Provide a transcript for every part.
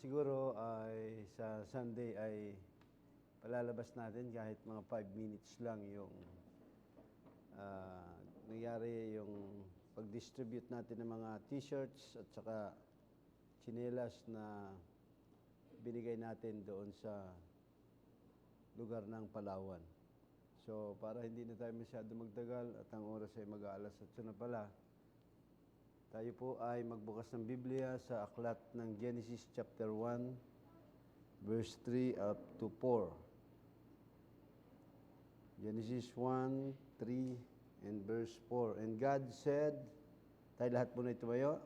Siguro ay sa Sunday ay palalabas natin kahit mga 5 minutes lang yung nangyari yung pag-distribute natin ng mga t-shirts at saka tsinelas na binigay natin doon sa lugar ng Palawan. So, para hindi na tayo masyado magtagal at ang oras ay mag-aalas 8 na pala, tayo po ay magbukas ng Biblia sa aklat ng Genesis chapter 1, verse 3 up to 4. Genesis 1, 3, and verse 4. And God said, tayo lahat po na itumayo.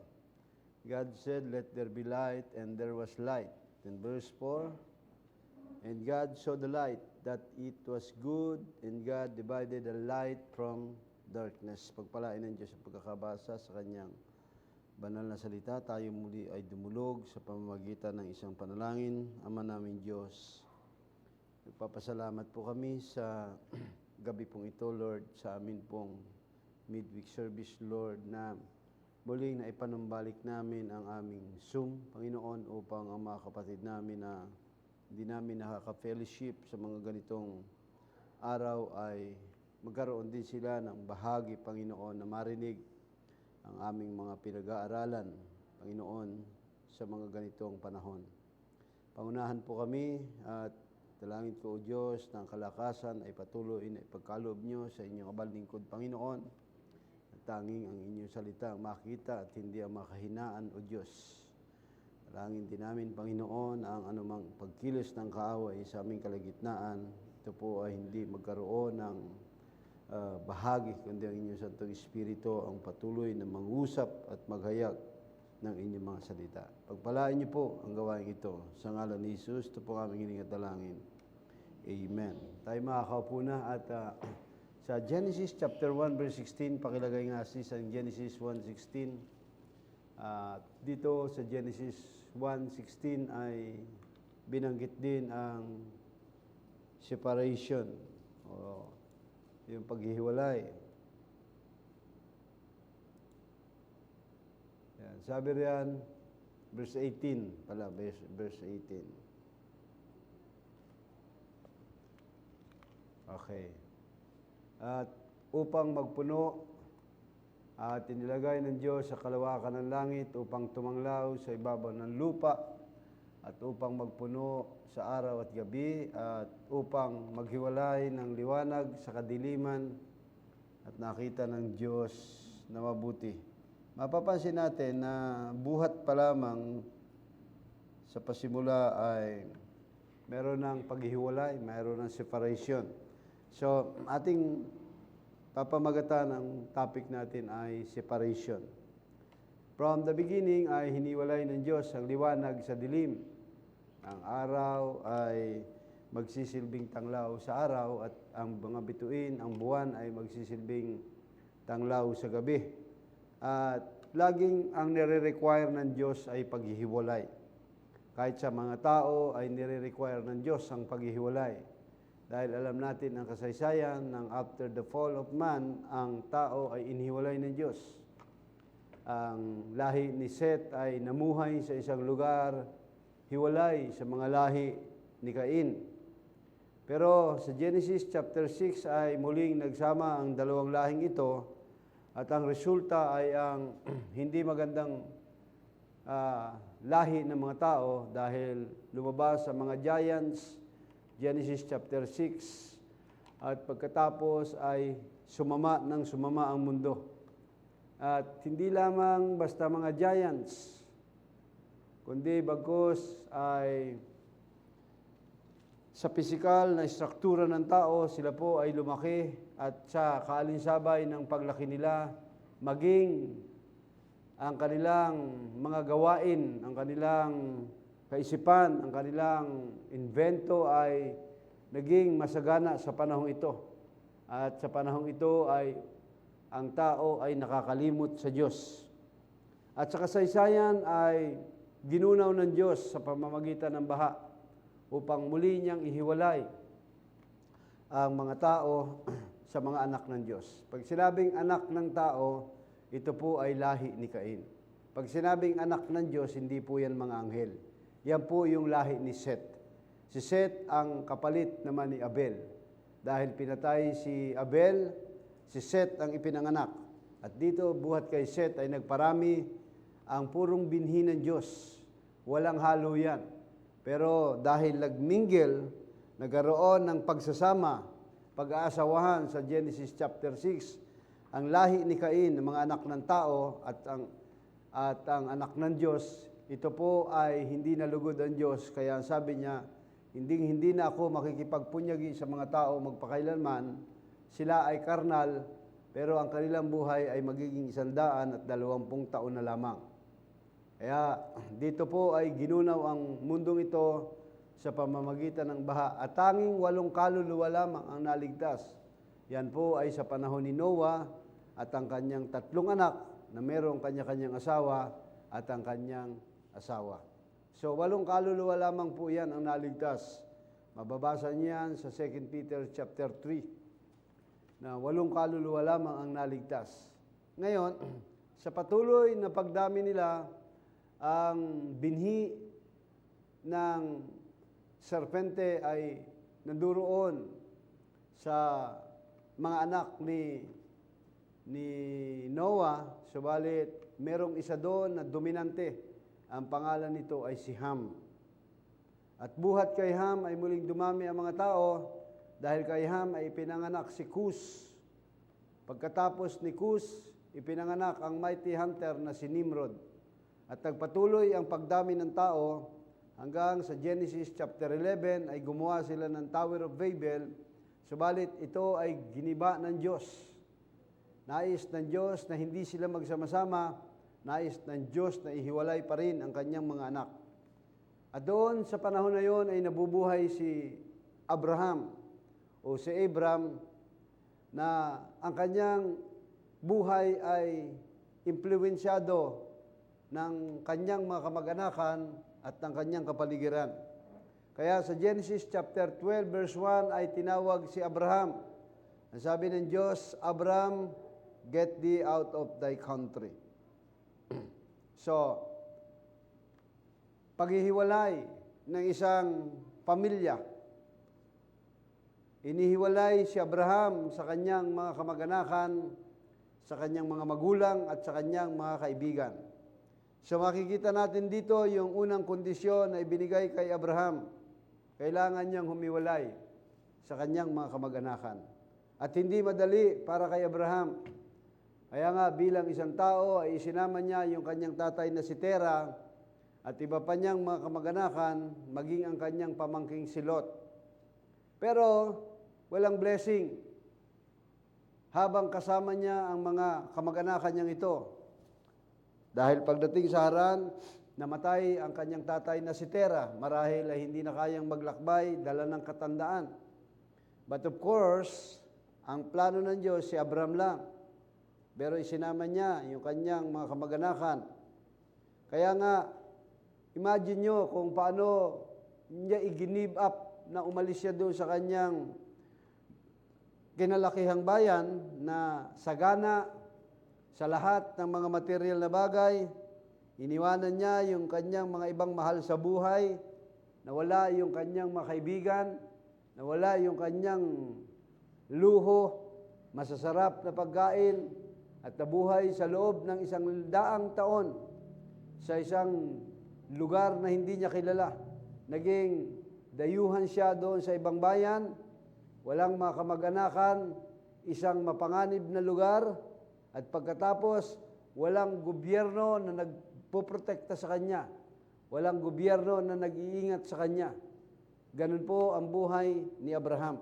God said, let there be light, and there was light. And verse 4, and God saw the light, that it was good, and God divided the light from darkness. Pagpalain ng Diyos sa pagkakabasa sa kanyang banal na salita, tayo muli ay dumulog sa pamamagitan ng isang panalangin. Ama namin Diyos, nagpapasalamat po kami sa gabi pong ito, Lord, sa amin pong midweek service, Lord, na muling na ipanumbalik namin ang aming Zoom, Panginoon, upang ang mga kapatid namin na hindi namin nakaka-fellowship sa mga ganitong araw ay magkaroon din sila ng bahagi, Panginoon, na marinig ang aming mga pinag-aaralan, Panginoon, sa mga ganitong panahon. Pangunahan po kami at dalangin ko, O Diyos, ng kalakasan ay patuloy na ipagkaloob niyo sa inyong kabal lingkod, Panginoon, at tanging ang inyong salita ang makita at hindi ang makahinaan, O Diyos. Dalangin din namin, Panginoon, ang anumang pagkilos ng kaaway sa aming kalagitnaan, ito po ay hindi magkaroon ng bahagi, kundi ang inyong Santong Espiritu ang patuloy na mangusap at maghayag ng inyong mga salita. Pagpalain niyo po ang gawain ito. Sa ngalan ni Jesus, ito po aming hiling at dalangin. Amen. Tayo makakaupo na at sa Genesis chapter 1 verse 16, pakilagay nga sa Genesis 1:16. Dito sa Genesis 1:16 ay binanggit din ang separation o yung paghihiwalay. Yan. Sabi riyan, verse 18 pala, verse 18. Okay. At upang magpuno at inilagay ng Diyos sa kalawakan ng langit upang tumanglaw sa ibabaw ng lupa at upang magpuno sa araw at gabi at upang maghiwalay ng liwanag sa kadiliman at nakita ng Diyos na mabuti. Mapapansin natin na buhat pa lamang sa pasimula ay meron ng paghihiwalay, meron ng separation. So, ating papamagatan ang topic natin ay separation. From the beginning ay hiniwalay ng Diyos ang liwanag sa dilim. Ang araw ay magsisilbing tanglaw sa araw at ang mga bituin, ang buwan ay magsisilbing tanglaw sa gabi. At laging ang nire-require ng Diyos ay paghihiwalay. Kahit sa mga tao ay nire-require ng Diyos ang paghihiwalay. Dahil alam natin ang kasaysayan ng after the fall of man, ang tao ay inihiwalay ng Diyos. Ang lahi ni Seth ay namuhay sa isang lugar hiwalay sa mga lahi ni Cain. Pero sa Genesis chapter 6 ay muling nagsama ang dalawang lahing ito at ang resulta ay ang hindi magandang lahi ng mga tao dahil lumabas sa mga giants, Genesis chapter 6, at pagkatapos ay sumama ang mundo. At hindi lamang basta mga giants, kundi bagkus ay sa pisikal na struktura ng tao, sila po ay lumaki at sa kaalinsabay ng paglaki nila, maging ang kanilang mga gawain, ang kanilang kaisipan, ang kanilang invento ay naging masagana sa panahong ito. At sa panahong ito ay ang tao ay nakakalimot sa Diyos. At sa kasaysayan ay ginunaw ng Diyos sa pamamagitan ng baha upang muli niyang ihiwalay ang mga tao sa mga anak ng Diyos. Pag sinabing anak ng tao, ito po ay lahi ni Cain. Pag sinabing anak ng Diyos, hindi po yan mga anghel. Yan po yung lahi ni Seth. Si Seth ang kapalit naman ni Abel. Dahil pinatay si Abel, si Seth ang ipinanganak. At dito, buhat kay Seth ay nagparami ang purong binhi ng Diyos. Walang halo yan. Pero dahil nagmingle, nagkaroon ng pagsasama, pag-aasawahan sa Genesis chapter 6, ang lahi ni Cain, ng mga anak ng tao at ang anak ng Diyos, ito po ay hindi nalugod ang Diyos. Kaya sabi niya, hindi na ako makikipagpunyagi sa mga tao magpakailanman. Sila ay karnal, pero ang kanilang buhay ay magiging 120 taon na lamang. Kaya dito po ay ginunaw ang mundong ito sa pamamagitan ng baha. At tanging 8 kaluluwa lamang ang naligtas. Yan po ay sa panahon ni Noah at ang kanyang 3 anak na mayroong kanya-kanyang asawa at ang kanyang asawa. So 8 kaluluwa lamang po yan ang naligtas. Mababasa niyan sa 2 Peter chapter 3 na 8 kaluluwa lamang ang naligtas. Ngayon, sa patuloy na pagdami nila, ang binhi ng serpente ay nanduroon sa mga anak ni Noah, subalit merong isa doon na dominante. Ang pangalan nito ay si Ham. At buhat kay Ham ay muling dumami ang mga tao dahil kay Ham ay ipinanganak si Cus. Pagkatapos ni Cus, ipinanganak ang mighty hunter na si Nimrod. At nagpatuloy ang pagdami ng tao hanggang sa Genesis chapter 11 ay gumawa sila ng Tower of Babel, subalit ito ay giniba ng Diyos. Nais ng Diyos na hindi sila magsama-sama, nais ng Diyos na ihiwalay pa rin ang kanyang mga anak. At doon sa panahon na yon ay nabubuhay si Abraham o si Abram na ang kanyang buhay ay impluwensyado ng kanyang mga kamag-anakan at ng kanyang kapaligiran. Kaya sa Genesis chapter 12 verse 1 ay tinawag si Abraham. Ang sabi ng Diyos, Abraham, get thee out of thy country. So, paghihiwalay ng isang pamilya, inihiwalay si Abraham sa kanyang mga kamag-anakan, sa kanyang mga magulang at sa kanyang mga kaibigan. So makikita natin dito yung unang kondisyon na ibinigay kay Abraham. Kailangan niyang humiwalay sa kanyang mga kamag-anakan. At hindi madali para kay Abraham. Kaya nga bilang isang tao ay isinama niya yung kanyang tatay na si Tera at iba pa niyang mga kamag-anakan, maging ang kanyang pamangking si Lot. Pero walang blessing. Habang kasama niya ang mga kamag-anakan niyang ito, dahil pagdating sa Haran, namatay ang kanyang tatay na si Tera. Marahil ay hindi na kayang maglakbay, dala ng katandaan. But of course, ang plano ng Diyos, si Abraham lang. Pero isinama niya yung kanyang mga kamag-anakan. Kaya nga, imagine nyo kung paano niya i-give up na umalis siya doon sa kanyang kinalakihang bayan na sagana sa lahat ng mga material na bagay. Iniwanan niya yung kanyang mga ibang mahal sa buhay, nawala yung kanyang mga kaibigan, nawala yung kanyang luho, masasarap na pagkain, at nabuhay sa loob ng 100 taon sa isang lugar na hindi niya kilala. Naging dayuhan siya doon sa ibang bayan, walang mga kamag-anakan, isang mapanganib na lugar, at pagkatapos, walang gobyerno na nagpoprotekta sa kanya. Walang gobyerno na nag-iingat sa kanya. Ganun po ang buhay ni Abraham.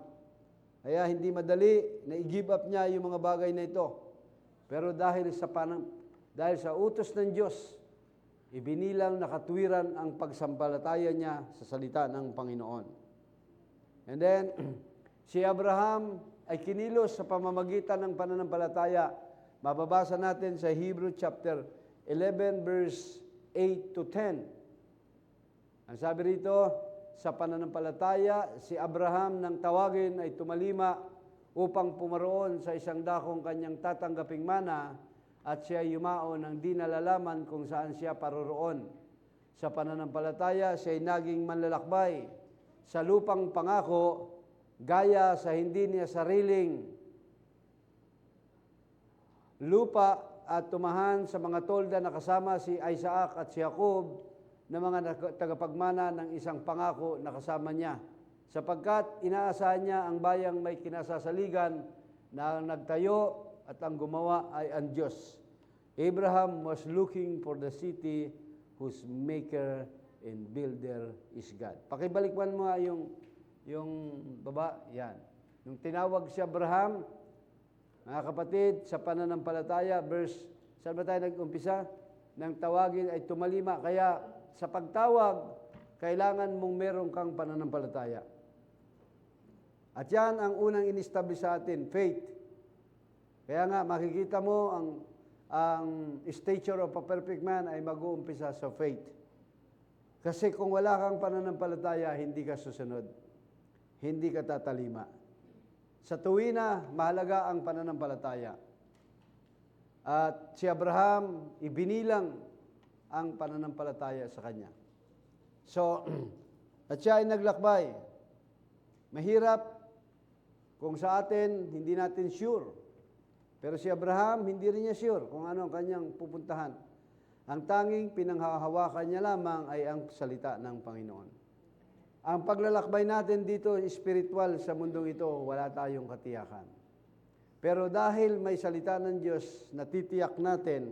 Kaya hindi madali na i-give up niya yung mga bagay na ito. Pero dahil sa utos ng Diyos, ibinilang na katwiran ang pagsampalataya niya sa salita ng Panginoon. And then, si Abraham ay kinilos sa pamamagitan ng pananampalataya. Mababasa natin sa Hebrew chapter 11 verse 8 to 10. Ang sabi rito, sa pananampalataya, si Abraham nang tawagin ay tumalima upang pumaroon sa isang dakong kanyang tatanggaping mana at siya yumao nang di nalalaman kung saan siya paroroon. Sa pananampalataya, siya ay naging manlalakbay sa lupang pangako, gaya sa hindi niya sariling lupa at tumahan sa mga tolda na kasama si Isaac at si Jacob na mga tagapagmana ng isang pangako na kasama niya. Sapagkat inaasahan niya ang bayang may kinasasaligan na ang nagtayo at ang gumawa ay ang Diyos. Abraham was looking for the city whose maker and builder is God. Pakibalikwan mo nga yung baba, yan. Nung tinawag si Abraham, mga kapatid, sa pananampalataya, saan ba tayo nag-umpisa? Nang tawagin ay tumalima. Kaya sa pagtawag, kailangan mong meron kang pananampalataya. At yan ang unang in-establish sa atin, faith. Kaya nga, makikita mo ang stature of a perfect man ay mag-uumpisa sa faith. Kasi kung wala kang pananampalataya, hindi ka susunod. Hindi ka tatalima. Sa tuwina, mahalaga ang pananampalataya. At si Abraham, ibinilang ang pananampalataya sa kanya. So, at siya ay naglakbay. Mahirap kung sa atin, hindi natin sure. Pero si Abraham, hindi rin niya sure kung ano ang kanyang pupuntahan. Ang tanging pinanghahawakan niya lamang ay ang salita ng Panginoon. Ang paglalakbay natin dito, spiritual sa mundong ito, wala tayong katiyakan. Pero dahil may salita ng Diyos, natitiyak natin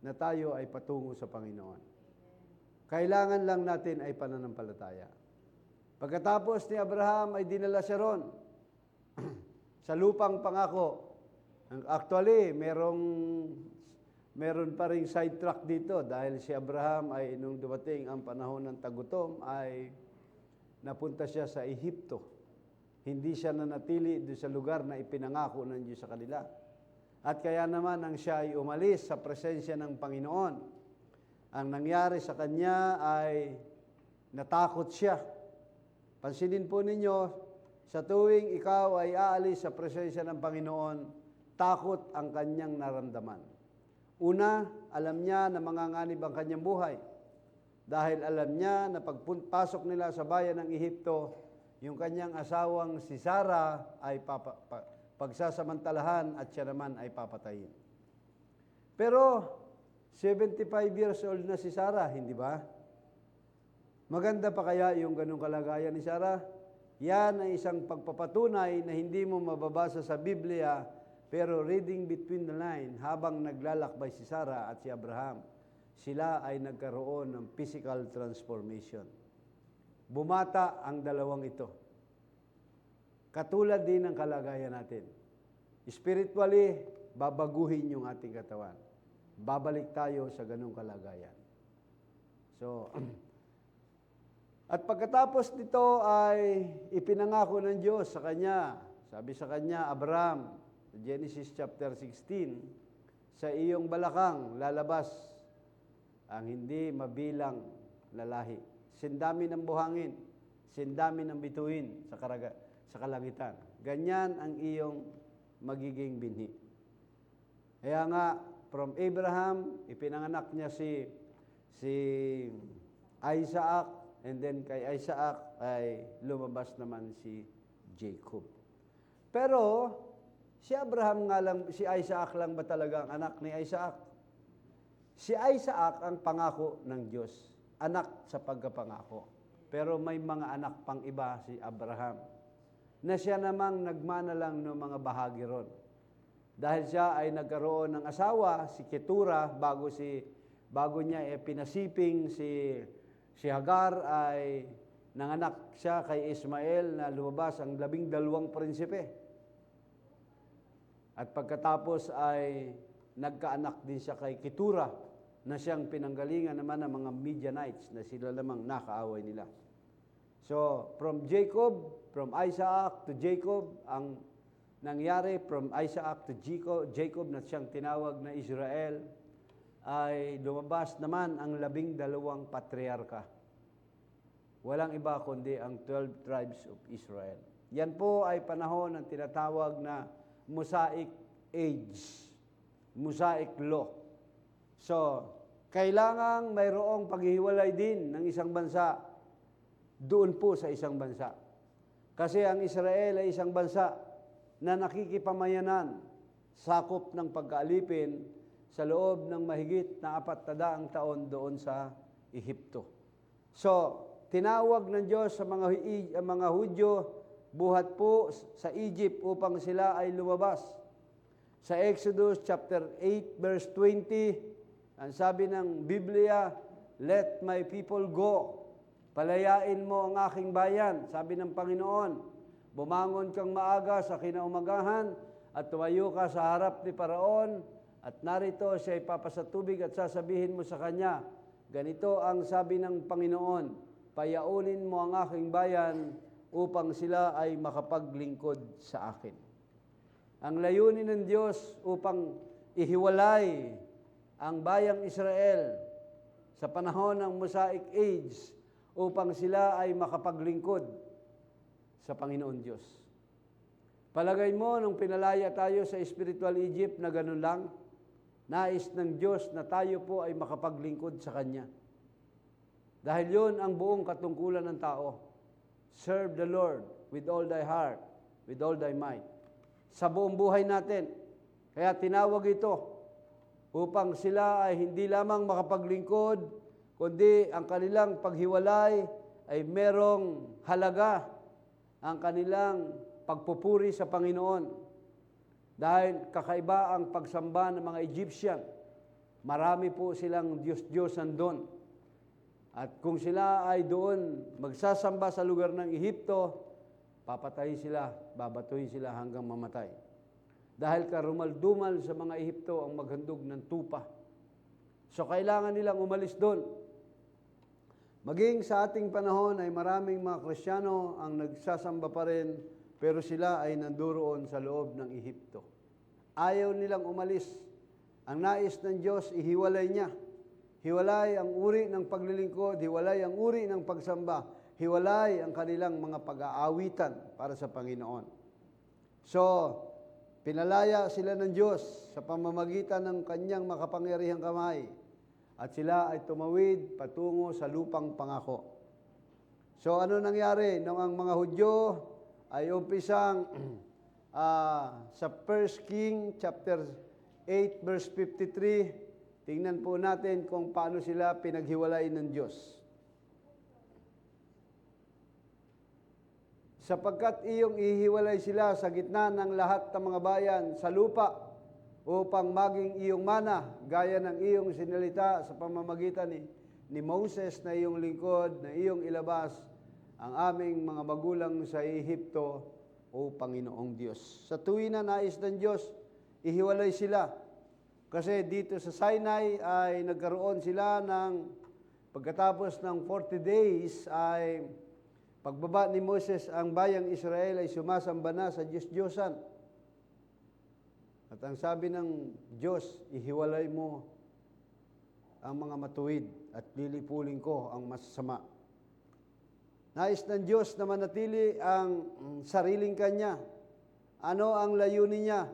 na tayo ay patungo sa Panginoon. Kailangan lang natin ay pananampalataya. Pagkatapos ni Abraham ay dinala siya ron sa lupang pangako. Actually, meron pa ring sidetrack dito dahil si Abraham ay nung dumating ang panahon ng tagutom ay napunta siya sa Ehipto. Hindi siya nanatili doon sa lugar na ipinangako ng Diyos sa kanila. At kaya naman nang siya ay umalis sa presensya ng Panginoon, ang nangyari sa kanya ay natakot siya. Pansinin po ninyo, sa tuwing ikaw ay aalis sa presensya ng Panginoon, takot ang kanyang naramdaman. Una, alam niya na manganganib ang kanyang buhay. Dahil alam niya na pagpasok nila sa bayan ng Ehipto, yung kanyang asawang si Sarah ay pagsasamantalahan at siya naman ay papatayin. Pero 75 years old na si Sarah, hindi ba? Maganda pa kaya yung ganung kalagayan ni Sarah? Yan ay isang pagpapatunay na hindi mo mababasa sa Biblia, pero reading between the line, habang naglalakbay si Sarah at si Abraham, sila ay nagkaroon ng physical transformation. Bumata ang dalawang ito. Katulad din ng kalagayan natin. Spiritually, babaguhin yung ating katawan. Babalik tayo sa ganung kalagayan. So, at pagkatapos nito ay ipinangako ng Diyos sa kanya. Sabi sa kanya, Abraham, Genesis chapter 16, sa iyong balakang lalabas ang hindi mabilang lalahi. Sindami ng buhangin, sindami ng bituin sa kalangitan. Ganyan ang iyong magiging binhi. Kaya nga, from Abraham, ipinanganak niya si Isaac, and then kay Isaac ay lumabas naman si Jacob. Pero, si Abraham nga lang, si Isaac lang ba talaga ang anak ni Isaac? Si Isaac ang pangako ng Diyos, anak sa pagkapangako. Pero may mga anak pang iba si Abraham, na siya namang nagmana lang ng mga bahagi ron. Dahil siya ay nagkaroon ng asawa, si Ketura, bago niya pinasiping si Hagar ay nanganak siya kay Ismael na lumabas ang 12 prinsipe. At pagkatapos ay nagkaanak din siya kay Ketura na siyang pinanggalingan naman ng mga Midianites na sila lamang nakaaway nila. So, from Isaac to Jacob, ang nangyari from Isaac to Jacob na siyang tinawag na Israel, ay lumabas naman ang 12 patriarka. Walang iba kundi ang 12 tribes of Israel. Yan po ay panahon ng tinatawag na Mosaic Age, Mosaic Law. So, kailangang mayroong paghihiwalay din ng isang bansa doon po sa isang bansa. Kasi ang Israel ay isang bansa na nakikipamayanan, sakop ng pagkaalipin sa loob ng mahigit na 400 taon doon sa Ehipto. So, tinawag ng Diyos sa mga Hudyo, buhat po sa Egypt upang sila ay lumabas. Sa Exodus chapter 8 verse 20, ang sabi ng Biblia, "Let my people go." Palayain mo ang aking bayan, sabi ng Panginoon. Bumangon kang maaga sa kinaumagahan at tumayo ka sa harap ni Paraon at narito siya ipapasatubig at sasabihin mo sa kanya, ganito ang sabi ng Panginoon, payaunin mo ang aking bayan upang sila ay makapaglingkod sa akin. Ang layunin ng Diyos upang ihiwalay ang bayang Israel sa panahon ng Mosaic Age upang sila ay makapaglingkod sa Panginoon Diyos. Palagay mo nung pinalaya tayo sa spiritual Egypt na ganun lang, nais ng Diyos na tayo po ay makapaglingkod sa Kanya. Dahil yun ang buong katungkulan ng tao. Serve the Lord with all thy heart, with all thy might. Sa buong buhay natin. Kaya tinawag ito upang sila ay hindi lamang makapaglingkod, kundi ang kanilang paghiwalay ay merong halaga, ang kanilang pagpupuri sa Panginoon. Dahil kakaiba ang pagsamba ng mga Egyptian. Marami po silang Diyos-Diyosan doon. At kung sila ay doon magsasamba sa lugar ng Ehipto, papatayin sila, babatuhin sila hanggang mamatay. Dahil karumaldumal sa mga Ehipto ang maghandog ng tupa. So kailangan nilang umalis doon. Maging sa ating panahon ay maraming mga Kristiyano ang nagsasamba pa rin, pero sila ay nanduroon sa loob ng Ehipto. Ayaw nilang umalis. Ang nais ng Diyos, ihiwalay niya. Hiwalay ang uri ng paglilingkod, hiwalay ang uri ng pagsamba, hiwalay ang kanilang mga pag-aawitan para sa Panginoon. So, pinalaya sila ng Diyos sa pamamagitan ng kanyang makapangyarihang kamay at sila ay tumawid patungo sa lupang pangako. So ano nangyari? Nung ang mga Hudyo ay umpisang sa 1 King chapter 8 verse 53, tingnan po natin kung paano sila pinaghiwalay ng Diyos. Sapagkat iyong ihiwalay sila sa gitna ng lahat ng mga bayan sa lupa upang maging iyong mana, gaya ng iyong sinalita sa pamamagitan ni Moses na iyong lingkod, na iyong ilabas ang aming mga magulang sa Ehipto, o Panginoong Diyos. Sa tuwin na nais ng Diyos, ihiwalay sila. Kasi dito sa Sinai ay nagkaroon sila ng, pagkatapos ng 40 days ay pagbaba ni Moses, ang bayang Israel ay sumasamba na sa Diyos-Diyosan. At ang sabi ng Diyos, ihiwalay mo ang mga matuwid at lilipulin ko ang masasama. Nais ng Diyos na manatili ang sariling Kanya. Ano ang layunin niya?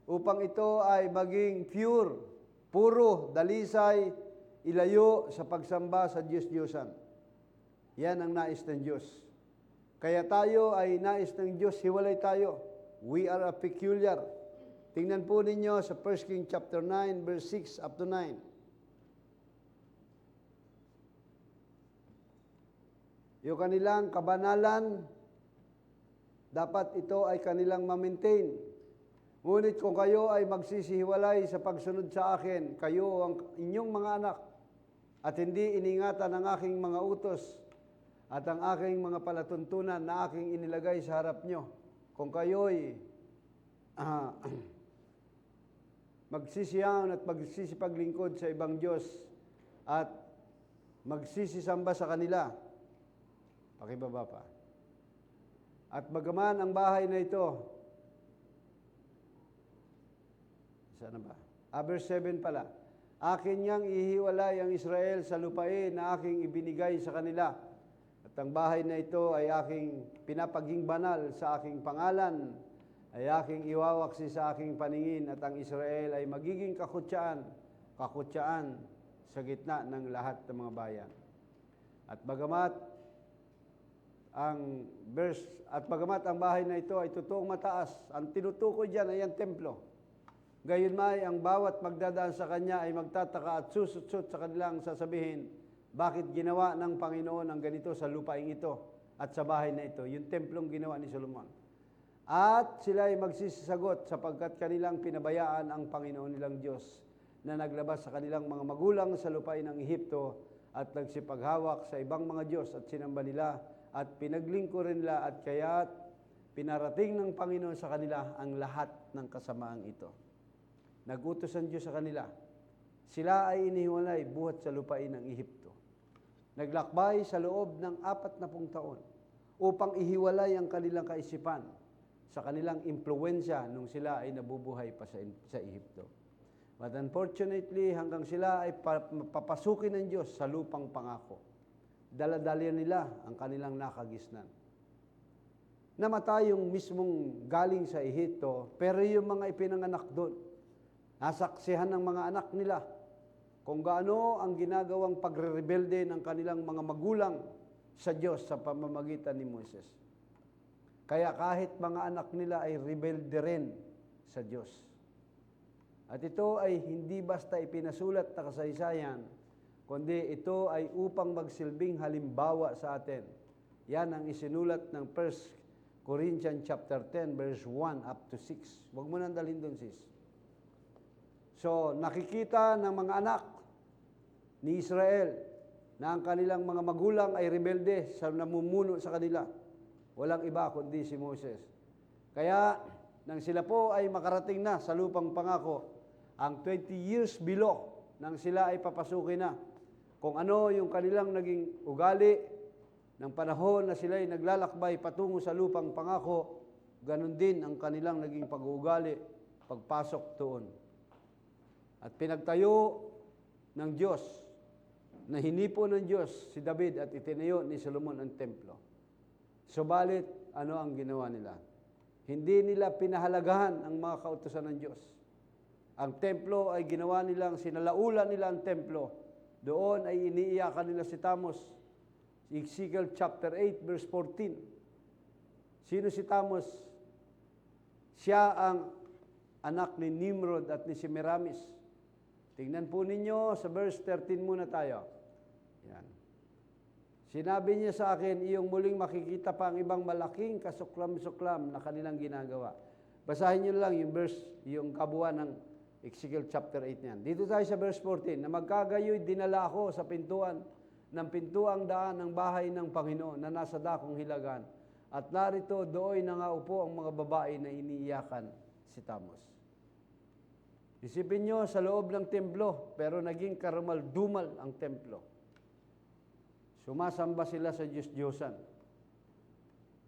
Upang ito ay maging pure, puro, dalisay, ilayo sa pagsamba sa Diyos-Diyosan. Yan ang nais ng Diyos. Kaya tayo ay nais ng Diyos, hiwalay tayo. We are a peculiar. Tingnan po ninyo sa 1 King chapter 9, verse 6 up to 9. Yung kanilang kabanalan, dapat ito ay kanilang ma-maintain. Ngunit kung kayo ay magsisihiwalay sa pagsunod sa akin, kayo ang inyong mga anak, at hindi iningatan ang aking mga utos at ang aking mga palatuntunan na aking inilagay sa harap nyo, kung kayo'y magsisiyaon at magsisipaglingkod sa ibang Diyos at magsisisamba sa kanila, pakibaba pa. At bagaman ang bahay na ito, saan na ba? Verse 7 pala. Akin niyang ihiwalay ang Israel sa lupain na aking ibinigay sa kanila. At ang bahay na ito ay aking pinapaging banal sa aking pangalan, ay aking iwawaksi sa aking paningin, at ang Israel ay magiging kakutsaan sa gitna ng lahat ng mga bayan. At bagamat ang bahay na ito ay totoong mataas, ang tinutukoy diyan ay ang templo. Gayunmay ang bawat magdadaan sa kanya ay magtataka at susut-sut sa kanilang sasabihin, bakit ginawa ng Panginoon ang ganito sa lupaing ito at sa bahay na ito, yung templong ginawa ni Solomon. At sila ay magsisisagot sapagkat kanilang pinabayaan ang Panginoon nilang Diyos na naglabas sa kanilang mga magulang sa lupain ng Ehipto at nagsipaghawak sa ibang mga Diyos at sinamba nila at pinaglingkuran nila at kaya't pinarating ng Panginoon sa kanila ang lahat ng kasamaang ito. Nagutos ang Diyos sa kanila. Sila ay inihiwalay buhat sa lupain ng Ehipto. Naglakbay sa loob ng 40 taon upang ihiwalay ang kanilang kaisipan sa kanilang impluwensya nung sila ay nabubuhay pa sa Ehipto. But unfortunately, hanggang sila ay papasukin ng Diyos sa lupang pangako. Daladalyan nila ang kanilang nakagisnan. Namatay yung mismong galing sa Ehipto, pero yung mga ipinanganak doon, nasaksihan ng mga anak nila kung gaano ang ginagawang pagre-rebelde ng kanilang mga magulang sa Diyos sa pamamagitan ni Moises. Kaya kahit mga anak nila ay rebelde rin sa Diyos. At ito ay hindi basta ipinasulat na kasaysayan, kundi ito ay upang magsilbing halimbawa sa atin. Yan ang isinulat ng 1 Corinthians chapter 10, verse 1 up to 6. Huwag mo nang dalhin doon, sis. So, nakikita ng mga anak ni Israel na ang kanilang mga magulang ay rebelde sa namumuno sa kanila. Walang iba kundi si Moses. Kaya, nang sila po ay makarating na sa lupang pangako, ang 20 years below nang sila ay papasukin na, kung ano yung kanilang naging ugali ng panahon na sila ay naglalakbay patungo sa lupang pangako, ganun din ang kanilang naging pag-uugali pagpasok doon. At pinagtayo ng Diyos, na hinipo ng Diyos si David at itinayo ni Solomon ang templo. Subalit, ano ang ginawa nila? Hindi nila pinahalagahan ang mga kautusan ng Diyos. Ang templo ay ginawa nilang, sinalaulan nila ang templo. Doon ay iniiyakan nila si Tamos. Ezekiel chapter 8, verse 14. Sino si Tamos? Siya ang anak ni Nimrod at ni Semiramis. Tingnan po ninyo sa verse 13 muna tayo. Yan. Sinabi niya sa akin, iyong muling makikita pa ang ibang malaking kasuklam-suklam na kanilang ginagawa. Basahin niyo lang yung verse, yung kabuuan ng Ezekiel chapter 8 niyan. Dito tayo sa verse 14, na magkagayoy dinala ako sa pintuan ng pintuang daan ng bahay ng Panginoon na nasa dakong hilagan. At narito doon nangaupo ang mga babae na iniiyakan si Tamos. Isipin nyo sa loob ng templo, pero naging karumal-dumal ang templo. Sumasamba sila sa Diyos-Diyosan.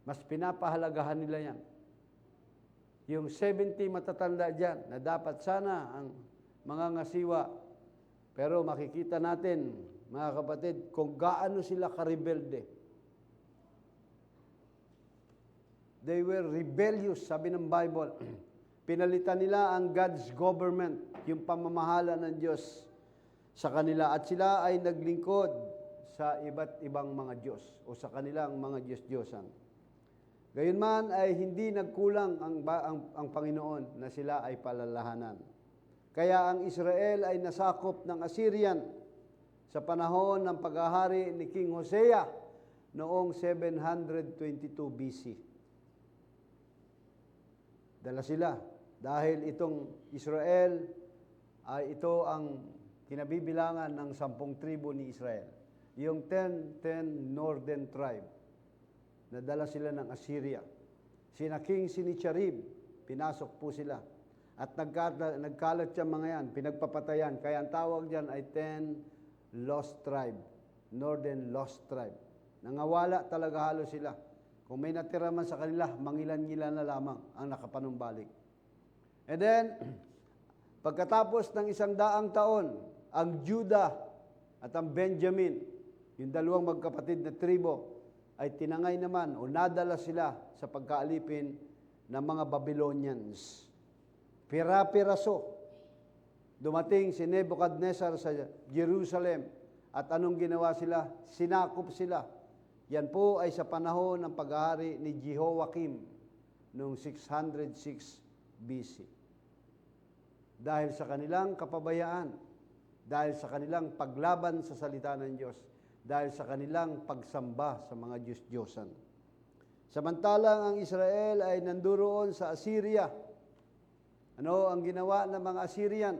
Mas pinapahalagahan nila yan. Yung 70 matatanda dyan, na dapat sana ang mga ngasiwa. Pero makikita natin, mga kapatid, kung gaano sila karebelde. They were rebellious, sabi ng Bible. Pinalitan nila ang God's government, yung pamamahala ng Diyos sa kanila. At sila ay naglingkod sa iba't ibang mga Diyos o sa kanilang mga Diyos-Diyosan. Gayunman ay hindi nagkulang ang Panginoon na sila ay palalahanan. Kaya ang Israel ay nasakop ng Assyrian sa panahon ng paghahari ni King Hosea noong 722 BC. Dala sila dahil itong Israel ay ito ang kinabibilangan ng 10 tribo ni Israel. Yung 10 northern tribe. Nadala sila ng Assyria. Sina King Sennacherib, pinasok po sila. At nagkalat yung mga yan, pinagpapatayan. Kaya ang tawag dyan ay 10 lost tribe, northern lost tribe. Nangawala talaga halos sila. Kung may natira man sa kanila, mangilan-ngilan na lamang ang nakapanumbalik. And then, pagkatapos ng 100 taon, ang Judah at ang Benjamin, yung dalawang magkapatid na tribo, ay tinangay naman o nadala sila sa pagkaalipin ng mga Babylonians. Pira-piraso. Dumating si Nebuchadnezzar sa Jerusalem at anong ginawa sila? Sinakop sila. Yan po ay sa panahon ng paghahari ni Jehoiakim noong 606 BC. Dahil sa kanilang kapabayaan, dahil sa kanilang paglaban sa salita ng Diyos, dahil sa kanilang pagsamba sa mga Diyos-Diyosan. Samantalang ang Israel ay nanduroon sa Assyria. Ano ang ginawa ng mga Assyrian?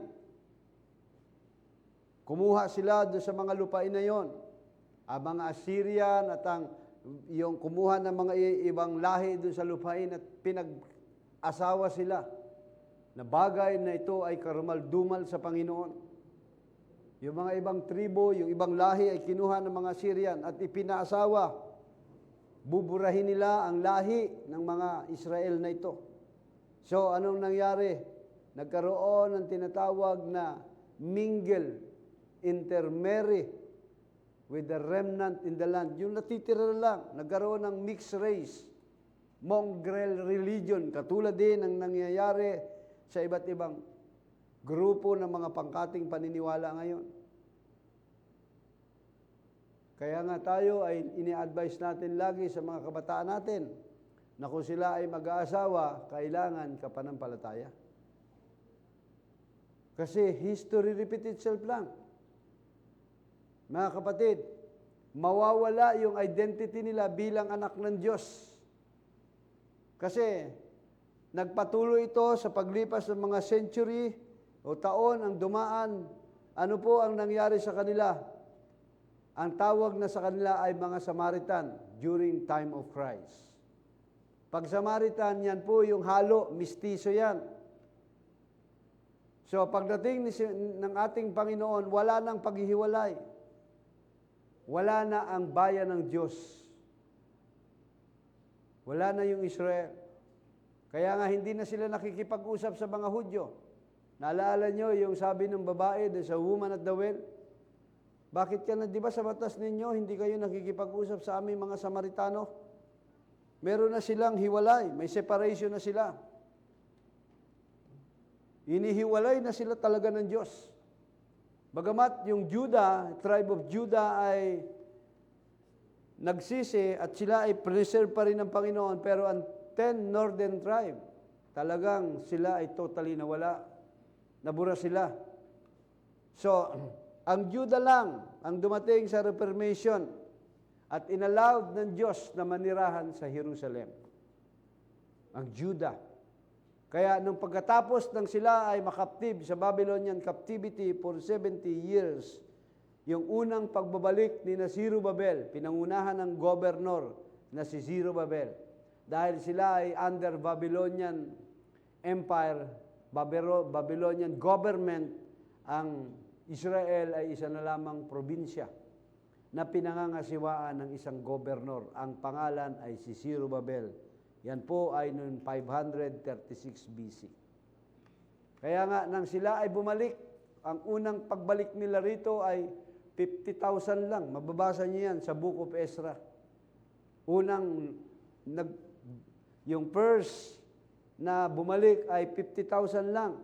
Kumuha sila doon sa mga lupain na yon. Ang mga Assyrian at yung kumuha ng mga ibang lahi doon sa lupain at pinag-asawa sila na bagay na ito ay karumal-dumal sa Panginoon. Yung mga ibang tribo, yung ibang lahi ay kinuha ng mga Assyrian at ipinaasawa. Buburahin nila ang lahi ng mga Israel na ito. So, anong nangyari? Nagkaroon ng tinatawag na mingle, intermarry with the remnant in the land. Yung natitira lang, nagkaroon ng mixed race, mongrel religion, katulad din ng nangyayari sa iba't ibang grupo ng mga pangkating paniniwala ngayon. Kaya nga tayo ay ini-advise natin lagi sa mga kabataan natin na kung sila ay mag-aasawa, kailangan kapanampalataya. Kasi history repeats itself lang. Mga kapatid, mawawala yung identity nila bilang anak ng Diyos. Kasi nagpatuloy ito sa paglipas ng mga century o taon ang dumaan. Ano po ang nangyari sa kanila? Ang tawag na sa kanila ay mga Samaritan during time of Christ. Pag Samaritan, yan po yung halo, mistiso yan. So pagdating ng ating Panginoon, wala nang paghihiwalay. Wala na ang bayan ng Diyos. Wala na yung Israel. Kaya nga hindi na sila nakikipag-usap sa mga Hudyo. Naalala nyo yung sabi ng babae sa woman at the well? Bakit ka na, di ba sa batas ninyo, hindi kayo nakikipag-usap sa aming mga Samaritano? Meron na silang hiwalay, may separation na sila. Inihiwalay na sila talaga ng Diyos. Bagamat yung Judah, tribe of Judah ay nagsisi at sila ay preserve pa rin ng Panginoon, pero ang 10 northern tribe, talagang sila ay totally nawala. Nabura sila. So, ang Judah lang ang dumating sa Reformation at inallowed ng Diyos na manirahan sa Jerusalem. Ang Judah. Kaya nung pagkatapos ng sila ay makaptib sa Babylonian captivity for 70 years, yung unang pagbabalik ni Zerubbabel, pinangunahan ng governor na si Zerubbabel, dahil sila ay under Babylonian Empire, Babylonian government, ang Israel ay isa na lamang probinsya na pinangangasiwaan ng isang gobernor. Ang pangalan ay si Zerubbabel. Yan po ay noong 536 BC. Kaya nga, nang sila ay bumalik, ang unang pagbalik nila rito ay 50,000 lang. Mababasa niyo yan sa Book of Ezra. Yung first na bumalik ay 50,000 lang.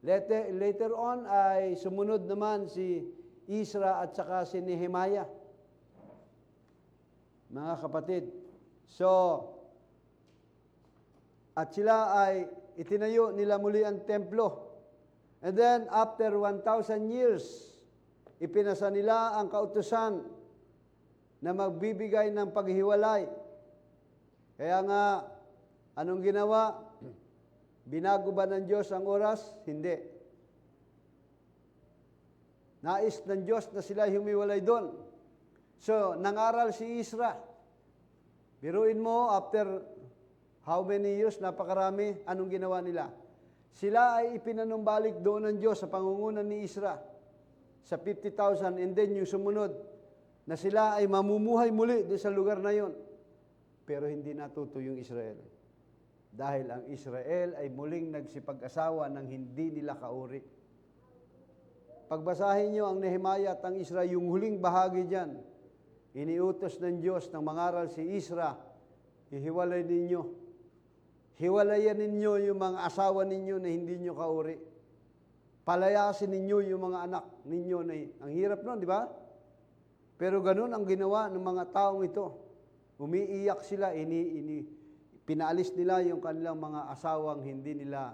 Later on ay sumunod naman si Ezra at saka si Nehemiah. Mga kapatid, at sila ay itinayo nila muli ang templo. And then, after 1,000 years, ipinasa nila ang kautusan na magbibigay ng paghiwalay. Kaya nga, anong ginawa? Binago ba ng Diyos ang oras? Hindi. Nais ng Diyos na sila humiwalay doon. So, nangaral si Ezra. Biruin mo, after how many years, napakarami, anong ginawa nila? Sila ay ipinanumbalik doon ng Diyos sa pangungunan ni Ezra sa 50,000, and then yung sumunod, na sila ay mamumuhay muli doon sa lugar na yon. Pero hindi natuto yung Israel. Dahil ang Israel ay muling nagsipag-asawa ng hindi nila kauri. Pagbasahin nyo ang Nehemiah at ang Ezra, yung huling bahagi dyan, iniutos ng Diyos ng mangaral si Ezra, ihiwalay ninyo. Hiwalayan ninyo yung mga asawa ninyo na hindi nyo kauri. Palayasin ninyo yung mga anak ninyo na ang hirap nun, di ba? Pero ganun ang ginawa ng mga taong ito. Umiiyak sila, pinaalis nila yung kanilang mga asawang hindi nila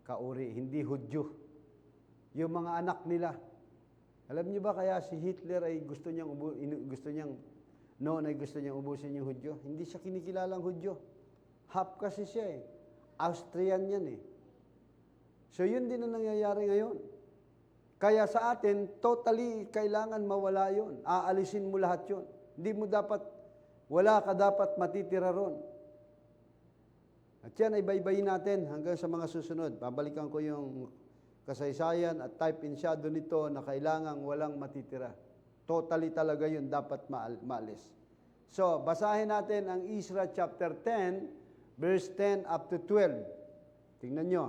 kauri, hindi Hudyo. Yung mga anak nila. Alam niyo ba kaya si Hitler ay gusto niyang ubusin yung Hudyo? Hindi siya kinikilalang Hudyo. Half kasi siya eh. Austrian yan eh. So yun din ang nangyayari ngayon. Kaya sa atin, totally kailangan mawala yun. Aalisin mo lahat yun. Wala ka dapat matitira ron. At yan ay baybayin natin hanggang sa mga susunod. Babalikan ko yung kasaysayan at type in shadow nito na kailangang walang matitira. Totally talaga yun dapat maalis. So, basahin natin ang Ezra chapter 10, verse 10 up to 12. Tingnan nyo.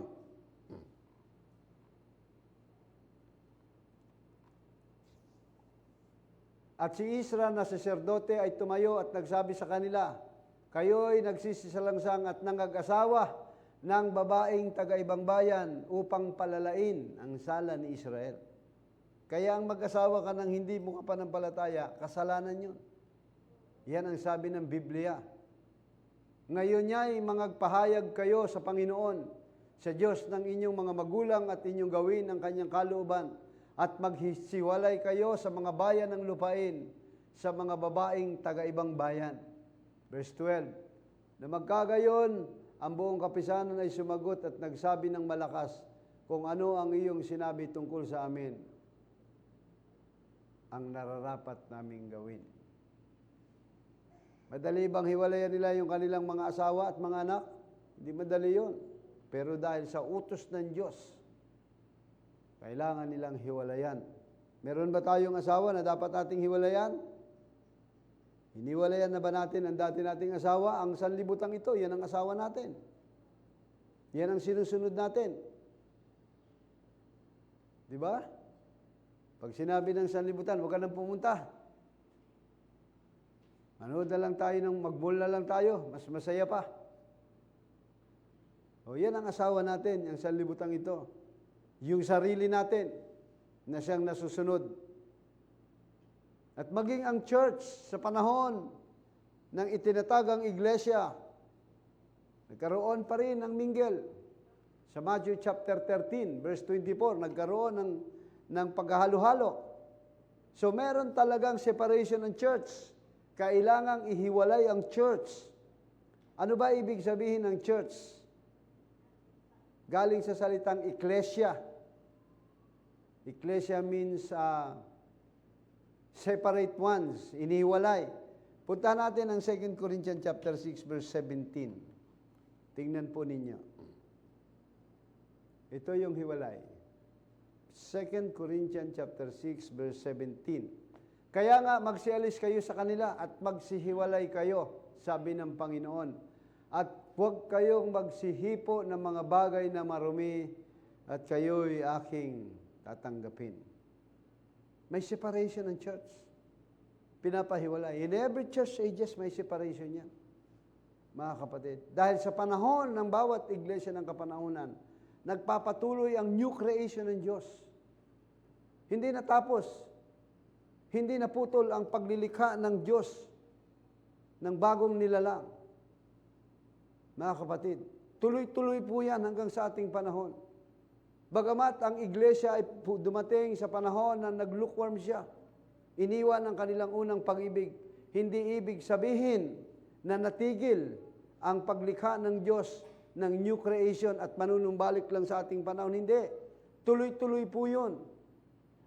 At si Ezra na saserdote ay tumayo at nagsabi sa kanila, kayo'y nagsisisalangsang at nangag-asawa ng babaeng taga-ibang bayan upang palalain ang sala ni Israel. Kaya ang mag-asawa ka ng hindi mo kapanampalataya, kasalanan yun. Yan ang sabi ng Biblia. Ngayon niya'y mangagpahayag kayo sa Panginoon, sa Diyos ng inyong mga magulang at inyong gawin ang kanyang kalooban, at maghisiwalay kayo sa mga bayan ng lupain, sa mga babaeng taga-ibang bayan. Verse 12, na magkagayon, ang buong kapisanan ay sumagot at nagsabi ng malakas, kung ano ang iyong sinabi tungkol sa amin, ang nararapat naming gawin. Madali bang hiwalayan nila yung kanilang mga asawa at mga anak? Hindi madali yun. Pero dahil sa utos ng Diyos, kailangan nilang hiwalayan. Meron ba tayong asawa na dapat ating hiwalayan? Hiniwalayan na ba natin ang dati nating asawa? Ang sanlibutang ito, yan ang asawa natin. Yan ang sinusunod natin. Di ba? Pag sinabi ng sanlibutan, huwag ka nang pumunta. Manood na lang tayo, mag-mall na lang tayo, mas masaya pa. O yan ang asawa natin, ang sanlibutang ito. Yung sarili natin na siyang nasusunod. At maging ang church sa panahon ng itinatagang iglesia, nagkaroon pa rin ng mingle. Sa Matthew chapter 13, verse 24, nagkaroon ng paghahalo-halo. So meron talagang separation ng church. Kailangang ihiwalay ang church. Ano ba ibig sabihin ng church? Galing sa salitang ecclesia. Ecclesia means separate ones, inihiwalay. Punta natin ang 2 Corinthians chapter 6 verse 17. Tingnan po ninyo. Ito yung hiwalay. 2 Corinthians chapter 6 verse 17. Kaya nga magsialis kayo sa kanila at magsihiwalay kayo, sabi ng Panginoon. At huwag kayong magsihipo ng mga bagay na marumi at kayo'y aking tatanggapin. May separation ng church. Pinapahiwalay. In every church ages, may separation yan. Mga kapatid. Dahil sa panahon ng bawat iglesia ng kapanahunan, nagpapatuloy ang new creation ng Diyos. Hindi natapos. Hindi naputol ang paglilikha ng Diyos ng bagong nilalang. Mga kapatid, tuloy-tuloy po yan hanggang sa ating panahon. Bagamat ang iglesia ay dumating sa panahon na nag-lukewarm siya, iniwan ang kanilang unang pag-ibig, hindi ibig sabihin na natigil ang paglikha ng Diyos ng new creation at manunumbalik lang sa ating panahon. Hindi. Tuloy-tuloy po yun.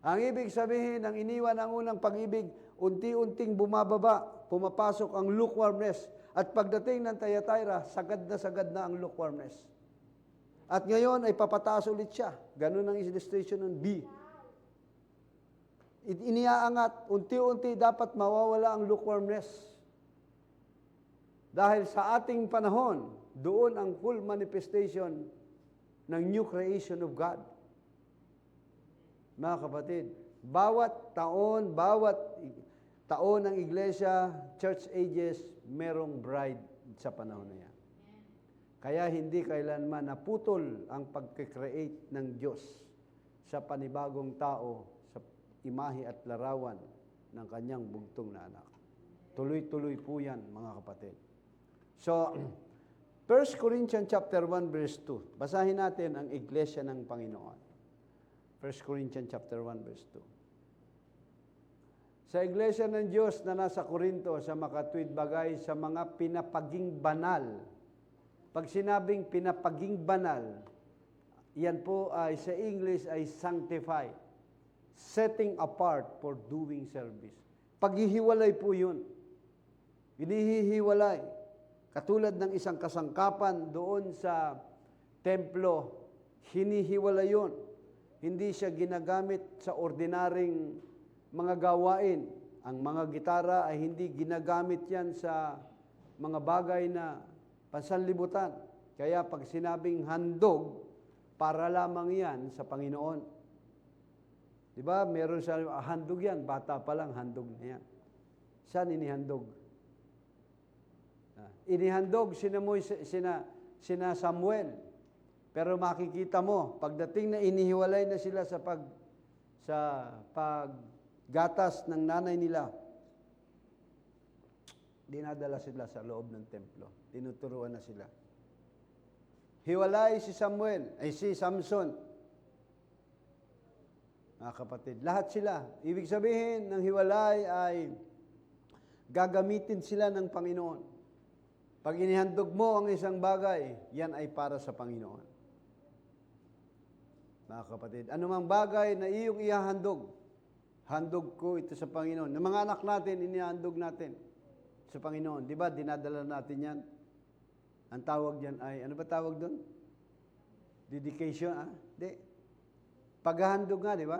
Ang ibig sabihin ng iniwan ang unang pag-ibig, unti-unting bumababa, pumapasok ang lukewarmness. At pagdating ng Thyatira, sagad na ang lukewarmness. At ngayon ay papataas ulit siya. Ganun ang illustration ng B. Iniaangat, unti-unti dapat mawawala ang lukewarmness. Dahil sa ating panahon, doon ang full manifestation ng new creation of God. Mga kapatid, bawat taon ng iglesia, church ages, merong bride sa panahon na yan. Kaya hindi kailanman naputol ang pagkikreate ng Diyos sa panibagong tao sa imahe at larawan ng kanyang bugtong na anak. Tuloy-tuloy po yan, mga kapatid. So, 1 Corinthians chapter 1 verse 2. Basahin natin ang iglesia ng Panginoon. 1 Corinthians chapter 1 verse 2. Sa iglesia ng Diyos na nasa Korinto, sa makatuwid bagay, sa mga pinapaging banal. Pag sinabing pinapaging banal, yan po ay sa English ay sanctified. Setting apart for doing service. Paghihiwalay po yun. Inihihiwalay. Katulad ng isang kasangkapan doon sa templo, hinihiwalay yun. Hindi siya ginagamit sa ordinaryong mga gawain. Ang mga gitara ay hindi ginagamit yan sa mga bagay na pansanlibutan. Kaya pag sinabing handog, para lamang yan sa Panginoon. Di ba? Meron siya, handog yan, bata pa lang, handog na yan. Saan inihandog? Inihandog sina Samuel. Pero makikita mo, pagdating na inihiwalay na sila sa paggatas ng nanay nila, dinadala sila sa loob ng templo. Tinuturuan na sila. Hiwalay si Samson. Mga kapatid, lahat sila. Ibig sabihin ng hiwalay ay gagamitin sila ng Panginoon. Pag inihandog mo ang isang bagay, yan ay para sa Panginoon. Mga kapatid, anumang bagay na iyong ihahandog, handog ko ito sa Panginoon. Ng mga anak natin, inihandog natin sa Panginoon. Di ba, dinadala natin yan? Ang tawag yan ay, ano ba tawag doon? Dedication, Di. Paghahandog nga, di ba?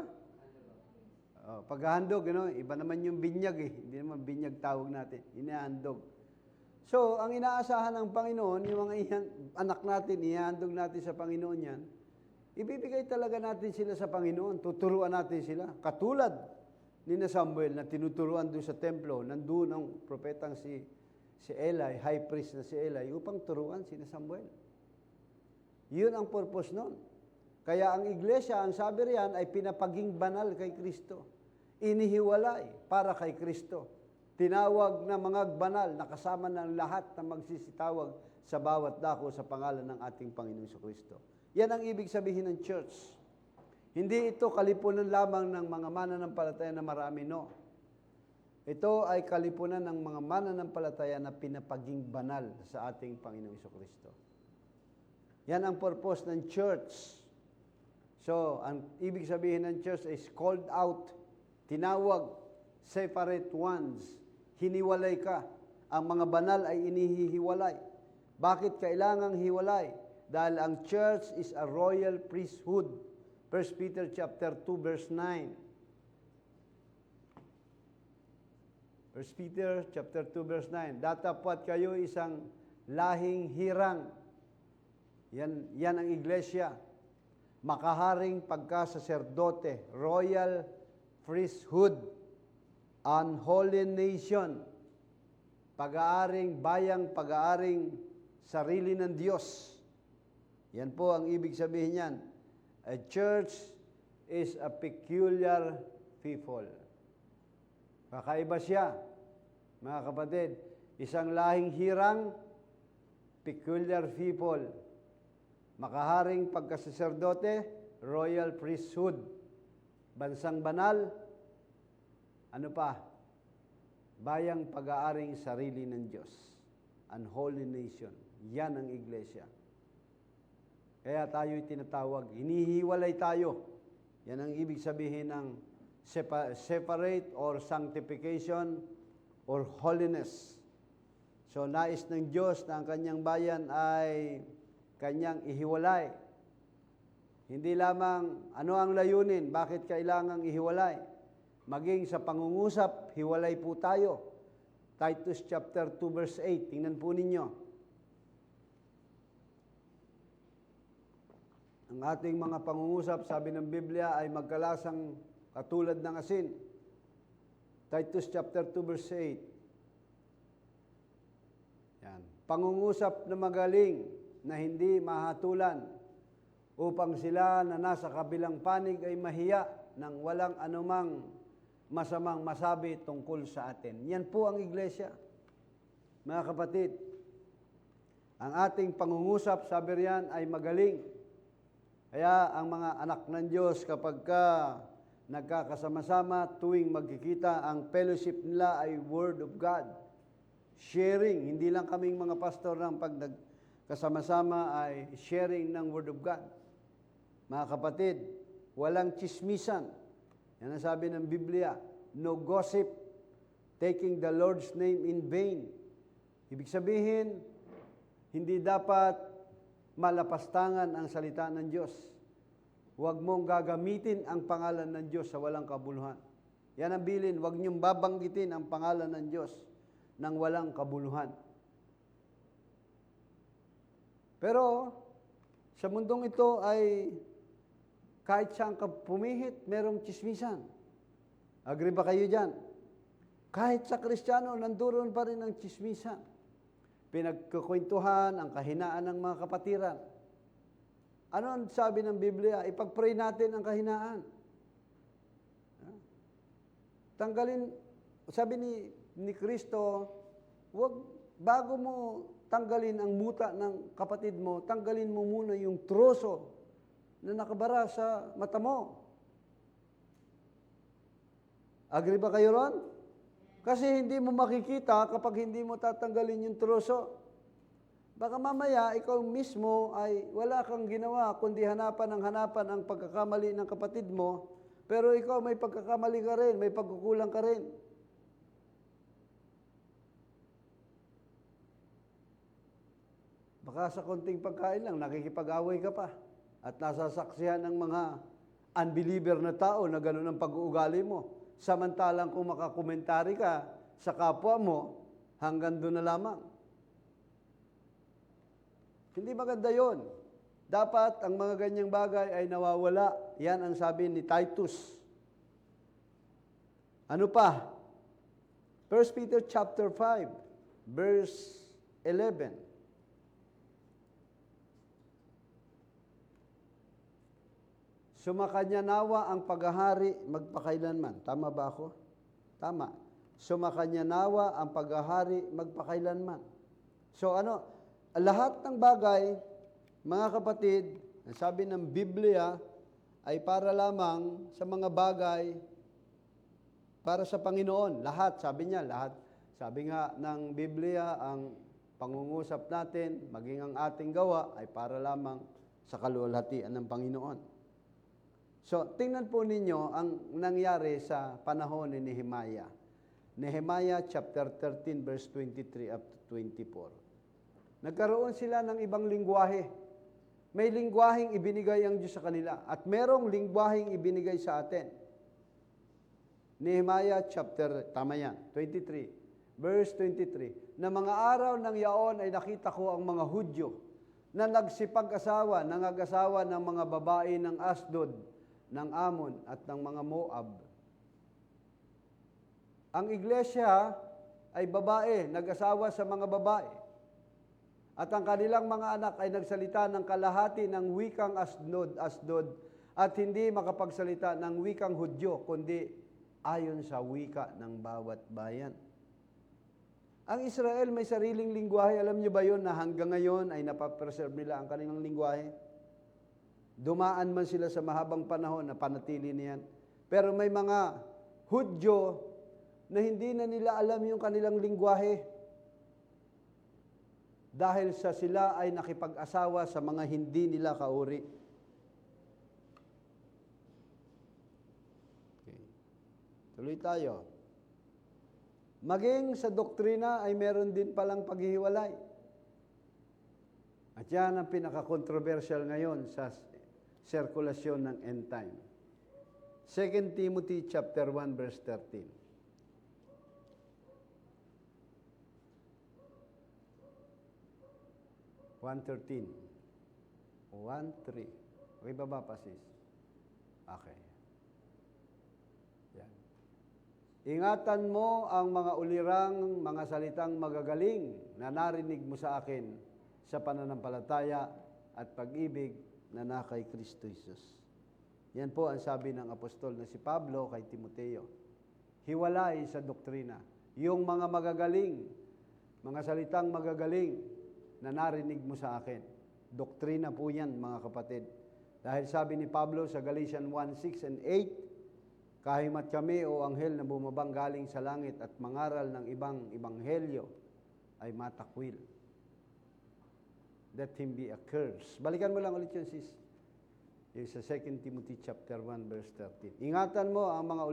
Paghahandog, iba naman yung binyag Hindi naman binyag tawag natin. Inihandog. So, ang inaasahan ng Panginoon, yung mga anak natin, ihahandog natin sa Panginoon yan, ibibigay talaga natin sila sa Panginoon, tuturuan natin sila. Katulad ni Samuel na tinuturuan doon sa templo, nandun ang propetang si Eli, high priest na si Eli, upang turuan si Samuel. Yun ang purpose nun. Kaya ang iglesia, ang sabi riyan, ay pinapaging banal kay Kristo. Inihiwalay para kay Kristo. Tinawag na mga banal na kasama ng lahat na magsisitawag sa bawat dako sa pangalan ng ating Panginoong Kristo. Yan ang ibig sabihin ng church. Hindi ito kalipunan lamang ng mga mananampalataya na marami, no. Ito ay kalipunan ng mga mananampalataya na pinapaging banal sa ating Panginoong Kristo. Yan ang purpose ng church. So, ang ibig sabihin ng church is called out, tinawag, separate ones. Hiniwalay ka. Ang mga banal ay inihihiwalay. Bakit kailangang hiwalay? Dahil ang church is a royal priesthood. 1 Peter chapter 2 verse 9. 1 Peter chapter 2 verse 9. Datapwat kayo isang lahing hirang. Yan ang iglesia. Makaharing pagkasaserdote, royal priesthood, unholy nation, pag-aaring bayang, pag-aaring sarili ng Diyos. Yan po ang ibig sabihin niyan. A church is a peculiar people. Kakaiba siya, mga kapatid. Isang lahing hirang, peculiar people. Makaharing pagkasaserdote, royal priesthood. Bansang banal, ano pa? Bayang pag-aaring sarili ng Diyos. Unholy nation. Yan ang iglesia. Kaya tayo'y tinatawag, hinihiwalay tayo. Yan ang ibig sabihin ng separate or sanctification or holiness. So, nais ng Diyos na ang kanyang bayan ay kanyang ihiwalay. Hindi lamang ano ang layunin, bakit kailangang ihiwalay? Maging sa pangungusap, hiwalay po tayo. Titus chapter 2 verse 8, tingnan po ninyo. Ang ating mga pangungusap, sabi ng Biblia, ay magkalasang katulad ng asin. Titus chapter 2 verse 8. Yan. Pangungusap na magaling, na hindi mahatulan upang sila na nasa kabilang panig ay mahiya nang walang anumang masamang masabi tungkol sa atin. Yan po ang iglesia. Mga kapatid, ang ating pangungusap, sabi riyan, ay magaling. Kaya ang mga anak ng Diyos, kapag nagkakasama-sama, tuwing magkikita, ang fellowship nila ay Word of God. Sharing, hindi lang kaming mga pastor ng pag nagkasama-sama ay sharing ng Word of God. Mga kapatid, walang chismisan. Yan ang sabi ng Biblia, no gossip, taking the Lord's name in vain. Ibig sabihin, hindi dapat malapastangan ang salita ng Diyos. Huwag mong gagamitin ang pangalan ng Diyos sa walang kabuluhan. Yan ang bilin, huwag niyong babanggitin ang pangalan ng Diyos ng walang kabuluhan. Pero, sa mundong ito ay kahit saan ka pumihit, merong chismisan. Agree ba kayo dyan? Kahit sa Kristiyano, nanduron pa rin ang chismisan. Pinagkukwentuhan ang kahinaan ng mga kapatiran. Ano ang sabi ng Biblia? Ipag-pray natin ang kahinaan. Tanggalin, sabi ni Kristo, bago mo tanggalin ang muta ng kapatid mo, tanggalin mo muna yung troso na nakabara sa mata mo. Agree ba kayo ron? Kasi hindi mo makikita kapag hindi mo tatanggalin yung troso. Baka mamaya, ikaw mismo ay wala kang ginawa, kundi hanapan ang pagkakamali ng kapatid mo, pero ikaw may pagkakamali ka rin, may pagkukulang ka rin. Baka sa konting pagkain lang, nakikipag-away ka pa. At nasasaksihan ng mga unbeliever na tao na gano'n ang pag-uugali mo. Samantalang kung makakomentary ka sa kapwa mo, hanggang doon na lamang. Hindi maganda yon. Dapat ang mga ganyang bagay ay nawawala. Yan ang sabi ni Titus. Ano pa? 1 Peter chapter 5, verse 11. Sumakanya nawa ang paghahari magpakailanman. Tama ba ako? Tama. Sumakanya nawa ang paghahari magpakailanman. So lahat ng bagay, mga kapatid, sabi ng Biblia, ay para lamang sa mga bagay para sa Panginoon. Lahat, sabi niya, lahat. Sabi nga ng Biblia, ang pangungusap natin, maging ang ating gawa, ay para lamang sa kaluwalhatian ng Panginoon. So, tingnan po ninyo ang nangyari sa panahon ni Nehemiah. Nehemiah chapter 13, verse 23 up to 24. Nagkaroon sila ng ibang lingwahe. May lingwaheng ibinigay ang Diyos sa kanila at merong lingwaheng ibinigay sa atin. Nehemiah chapter, tama yan, 23, verse 23. Na mga araw ng yaon ay nakita ko ang mga Hudyo na nagsipag-asawa, nangag-asawa ng mga babae ng Asdod, ng Ammon at ng mga Moab. Ang iglesia ay babae, nag-asawa sa mga babae. At ang kanilang mga anak ay nagsalita ng kalahati ng wikang Asdod at hindi makapagsalita ng wikang Hudyo, kundi ayon sa wika ng bawat bayan. Ang Israel may sariling lingwahe. Alam niyo ba yon na hanggang ngayon ay napapreserve nila ang kanilang lingwahe? Dumaan man sila sa mahabang panahon na panatili niyan. Pero may mga Hudyo na hindi na nila alam yung kanilang lingwahe dahil sa sila ay nakipag-asawa sa mga hindi nila kauri. Okay. Tuloy tayo. Maging sa doktrina ay meron din palang paghihiwalay. At yan ang pinaka-controversial ngayon sa sirkulasyon ng end time. 2 Timothy chapter 1 verse 13. 1:13. 1:3. Okay ba ba, sis? Okay. Yan. Ingatan mo ang mga ulirang, mga salitang magagaling na narinig mo sa akin sa pananampalataya at pag-ibig na kay Kristo Jesus. Yan po ang sabi ng apostol na si Pablo kay Timoteo. Hiwalay sa doktrina. Yung mga magagaling, mga salitang magagaling na narinig mo sa akin. Doktrina po yan, mga kapatid. Dahil sabi ni Pablo sa Galatians 1:6 and 8, kahimat kami o anghel na bumabang galing sa langit at mangaral ng ibang ebanghelyo ay matakwil. Let him be accursed. Balikan mo lang ulit yun, sis. Yung sa 2 Timothy chapter 1, verse 13. Ingatan mo ang mga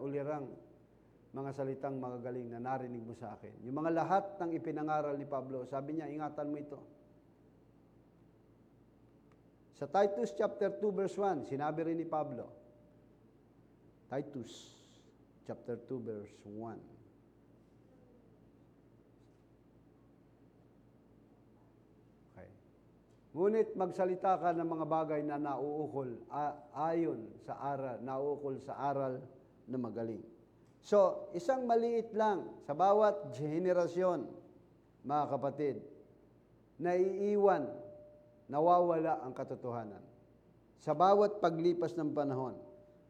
ulirang, mga salitang magagaling na narinig mo sa akin. Yung mga lahat ng ipinangaral ni Pablo, sabi niya, ingatan mo ito. Sa Titus chapter 2, verse 1, sinabi rin ni Pablo, Titus chapter 2, verse 1. Ngunit magsalita ka ng mga bagay na nauukol ayon sa aral, nauukol sa aral na magaling. So, isang maliit lang sa bawat henerasyon, mga kapatid, naiiwan, nawawala ang katotohanan. Sa bawat paglipas ng panahon,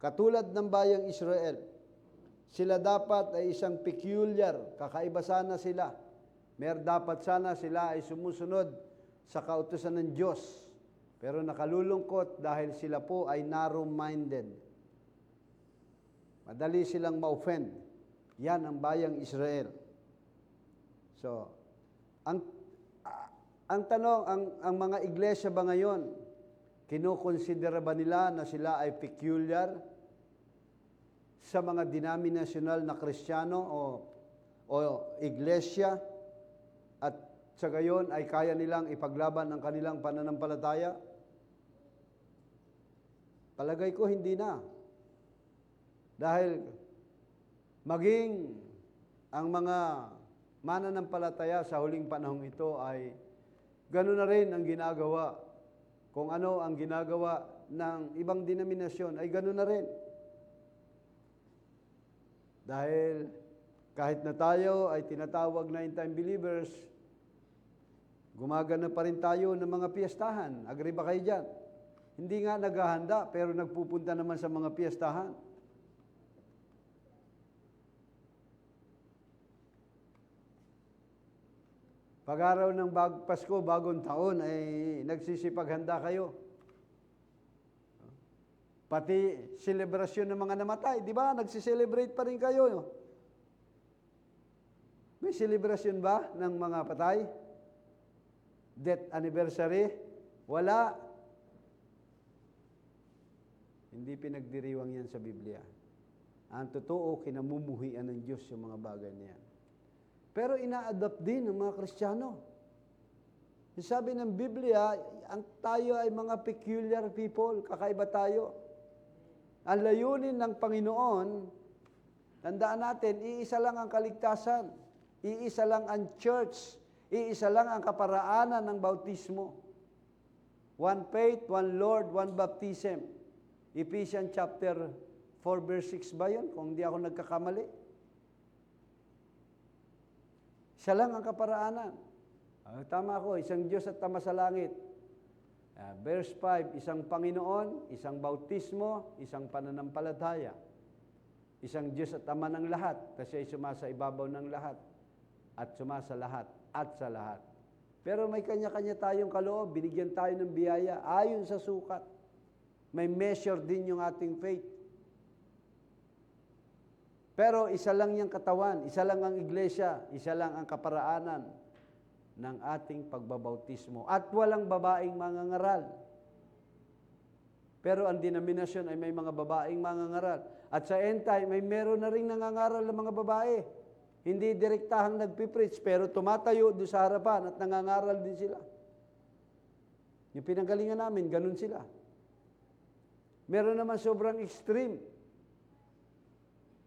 katulad ng bayang Israel, sila dapat ay isang peculiar, kakaiba sana sila. Dapat sana sila ay sumusunod sa kautusan ng Diyos. Pero nakalulungkot dahil sila po ay narrow-minded. Madali silang ma-offend. Yan ang bayang Israel. So, ang tanong, ang mga iglesia ba ngayon, kinukonsidera ba nila na sila ay peculiar sa mga denominational na Kristiyano o iglesia at sa gayon ay kaya nilang ipaglaban ang kanilang pananampalataya? Palagay ko hindi na. Dahil maging ang mga mananampalataya sa huling panahong ito ay gano'n na rin ang ginagawa. Kung ano ang ginagawa ng ibang denominasyon ay gano'n na rin. Dahil kahit na tayo ay tinatawag na end-time believers, gumagana pa rin tayo ng mga piyestahan. Agree ba kayo dyan? Hindi nga naghahanda, pero nagpupunta naman sa mga piyestahan. Pag-araw ng Pasko, bagong taon, ay nagsisipaghanda kayo. Pati selebrasyon ng mga namatay, di ba? Nagsiselebrate pa rin kayo. May selebrasyon ba ng mga patay? Death anniversary? Wala. Hindi pinagdiriwang yan sa Biblia. Ang totoo, kinamumuhian ng Diyos yung mga bagay na yan. Pero ina-adopt din ng mga Kristiyano. Sabi ng Biblia, tayo ay mga peculiar people, kakaiba tayo. Ang layunin ng Panginoon, tandaan natin, iisa lang ang kaligtasan, iisa lang ang church, iisa lang ang kaparaanan ng bautismo. One faith, one Lord, one baptism. Ephesians chapter 4 verse 6 ba yun? Kung hindi ako nagkakamali. Isa lang ang kaparaanan. Tama ako, isang Diyos at Ama sa langit. Verse 5, isang Panginoon, isang bautismo, isang pananampalataya. Isang Diyos at Ama ng lahat, kasi ay sumasa ibabaw ng lahat at sumasa lahat at sa lahat. Pero may kanya-kanya tayong kaloob, binigyan tayo ng biyaya ayon sa sukat. May measure din yung ating faith. Pero isa lang yung katawan, isa lang ang iglesia, isa lang ang kaparaanan ng ating pagbabautismo. At walang babaeng mangangaral. Pero ang denominasyon ay may mga babaeng mangangaral. At sa end time, may meron na rin nangangaral ng mga babae. Hindi direktahang nagpipreach, pero tumatayo doon sa harapan at nangangaral din sila. Yung pinanggalingan namin, ganun sila. Meron naman sobrang extreme.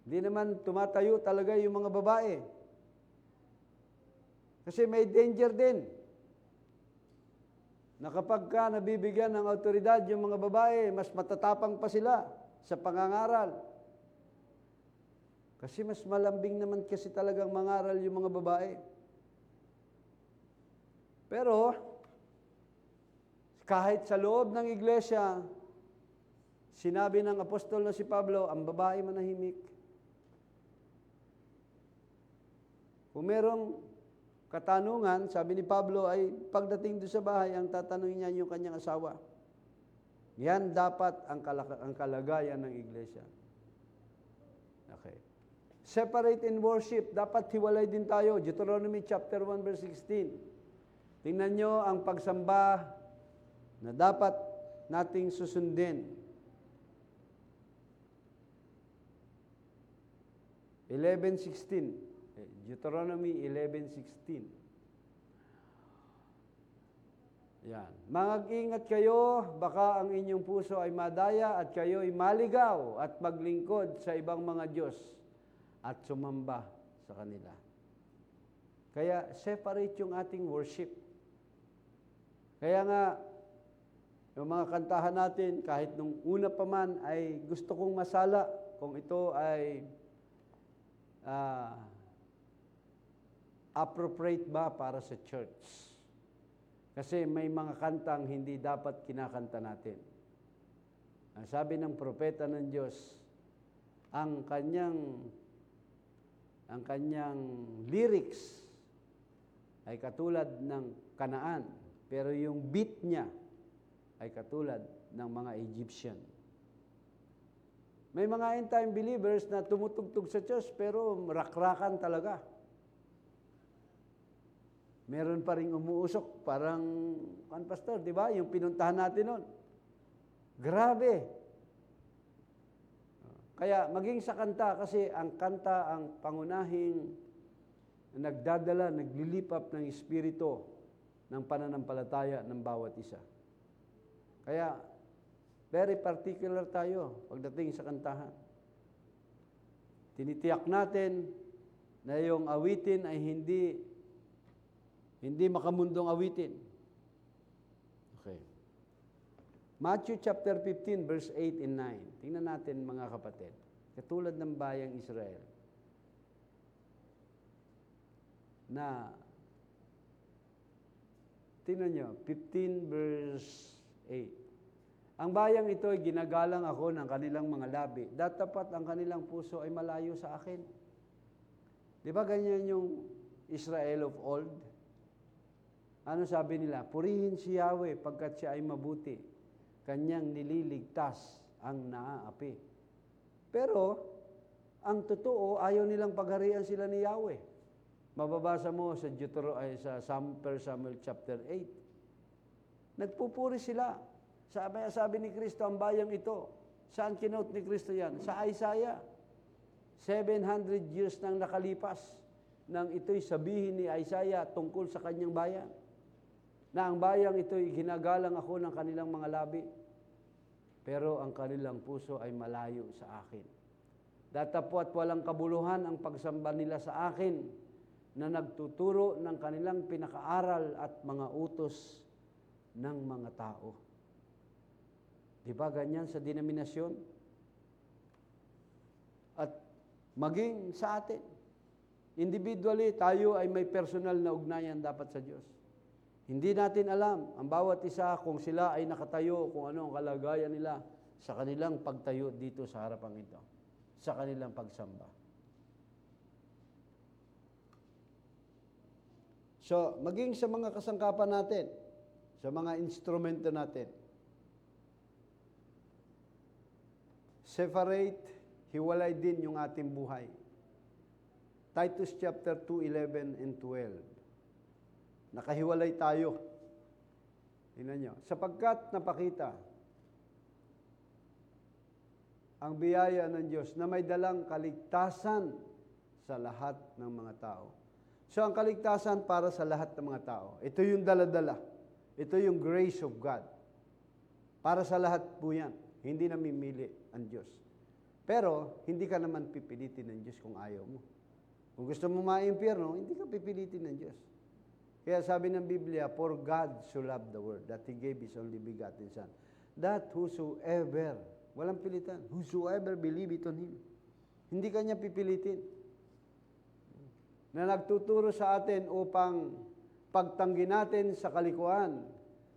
Hindi naman tumatayo talaga yung mga babae. Kasi may danger din. Na kapag ka nabibigyan ng autoridad yung mga babae, mas matatapang pa sila sa pangangaral. Kasi mas malambing naman kasi talagang mangaral yung mga babae. Pero, Kahit sa loob ng iglesia, sinabi ng apostol na si Pablo, ang babae manahimik. Kung merong katanungan, sabi ni Pablo, ay pagdating doon sa bahay, ang tatanungin niya yung kanyang asawa. Yan dapat ang kalagayan ng iglesia. Okay. Separate in worship. Dapat hiwalay din tayo. Deuteronomy chapter 1 verse 16. Tingnan nyo ang pagsamba na dapat nating susundin. 11:16. Deuteronomy 11:16. Yan. Mag-ingat kayo, baka ang inyong puso ay madaya at kayo ay maligaw at maglingkod sa ibang mga Diyos at sumamba sa kanila. Kaya separate yung ating worship. Kaya nga, yung mga kantahan natin, kahit nung una pa man, ay gusto kong masala kung ito ay appropriate ba para sa church. Kasi may mga kantang hindi dapat kinakanta natin. Ang sabi ng propeta ng Diyos, ang kanyang lyrics ay katulad ng Kanaan, pero yung beat niya ay katulad ng mga Egyptian. May mga end-time believers na tumutugtog sa church, pero rakrakan talaga. Meron pa rin umuusok, parang, pastor, di ba? Yung pinuntahan natin nun. Grabe. Kaya maging sa kanta, kasi ang kanta ang pangunahing nagdadala, naglilipap ng espiritu ng pananampalataya ng bawat isa. Kaya, very particular tayo pagdating sa kantahan. Tinitiyak natin na yung awitin ay hindi makamundong awitin. Okay. Matthew chapter 15, verse 8 and 9. Tingnan natin mga kapatid. Katulad ng bayang Israel na, tingnan nyo, 15 verse 8. Ang bayang ito ay ginagalang ako ng kanilang mga labi. Datapat ang kanilang puso ay malayo sa akin. Di ba ganyan yung Israel of old? Ano sabi nila? Purihin si Yahweh pagkat siya ay mabuti. Kanyang nililigtas ang naaapi. Pero, ang totoo, ayaw nilang pagharian sila ni Yahweh. Mababasa mo sa 1 Samuel chapter 8. Nagpupuri sila. Sabi ni Kristo, ang bayang ito. Saan kinote ni Kristo yan? Sa Isaiah. 700 years nang nakalipas nang ito'y sabihin ni Isaiah tungkol sa kanyang bayan. Na ang bayang ito'y ginagalang ako ng kanilang mga labi, pero ang kanilang puso ay malayo sa akin. Datapwat walang kabuluhan ang pagsamba nila sa akin, na nagtuturo ng kanilang pinakaaral at mga utos ng mga tao. Di ba ganyan sa denominasyon? At maging sa atin, individually, tayo ay may personal na ugnayan dapat sa Diyos. Hindi natin alam, ang bawat isa, kung sila ay nakatayo, kung ano ang kalagayan nila sa kanilang pagtayo dito sa harapan ito, sa kanilang pagsamba. So, maging sa mga kasangkapan natin, sa mga instrumento natin, separate, hiwalay din yung ating buhay. Titus chapter 2, 11 and 12. Nakahiwalay tayo. Tingnan nyo. Sapagkat napakita ang biyaya ng Diyos na may dalang kaligtasan sa lahat ng mga tao. So, ang kaligtasan para sa lahat ng mga tao. Ito yung dala-dala. Ito yung grace of God. Para sa lahat po yan. Hindi namimili ang Diyos. Pero, hindi ka naman pipilitin ng Diyos kung ayaw mo. Kung gusto mo maimpyerno, hindi ka pipilitin ng Diyos. Kaya sabi ng Biblia, for God so loved the world, that He gave His only begotten Son, that whosoever, walang pilitan, whosoever believe it on Him, hindi kanya pipilitin. Na nagtuturo sa atin upang pagtanggi natin sa kalikuan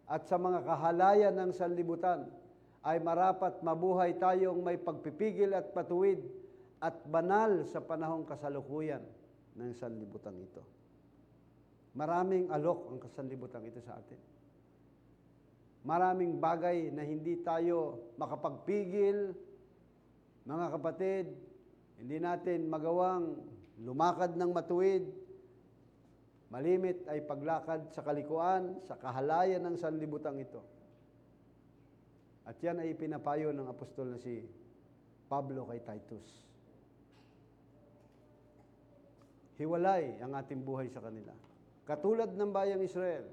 at sa mga kahalayan ng sanlibutan, ay marapat mabuhay tayong may pagpipigil at patuwid at banal sa panahong kasalukuyan ng sanlibutan ito. Maraming alok ang kasanlibutan ito sa atin. Maraming bagay na hindi tayo makapagpigil, mga kapatid, hindi natin magawang lumakad ng matuwid. Malimit ay paglakad sa kalikuan, sa kahalayan ng sanlibutan ito. At yan ay pinapayo ng apostol na si Pablo kay Titus. Hiwalay ang ating buhay sa kanila. Katulad ng bayang Israel.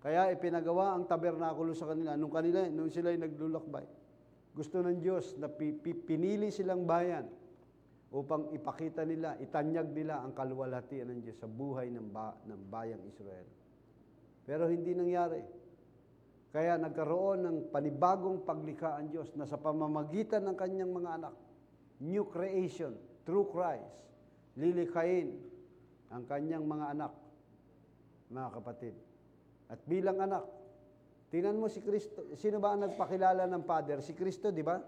Kaya ipinagawa ang tabernakulo sa kanila nung sila'y naglulakbay. Gusto ng Diyos na pinili silang bayan upang ipakita nila, itanyag nila ang kaluwalhatian ng Diyos sa buhay ng bayang Israel. Pero hindi nangyari. Kaya nagkaroon ng panibagong paglikha ang Diyos na sa pamamagitan ng kanyang mga anak, new creation, through Christ, lilikhain ang kanyang mga anak, mga kapatid. At bilang anak, tingnan mo si Kristo. Sino ba ang nagpakilala ng Father? Si Kristo, di ba?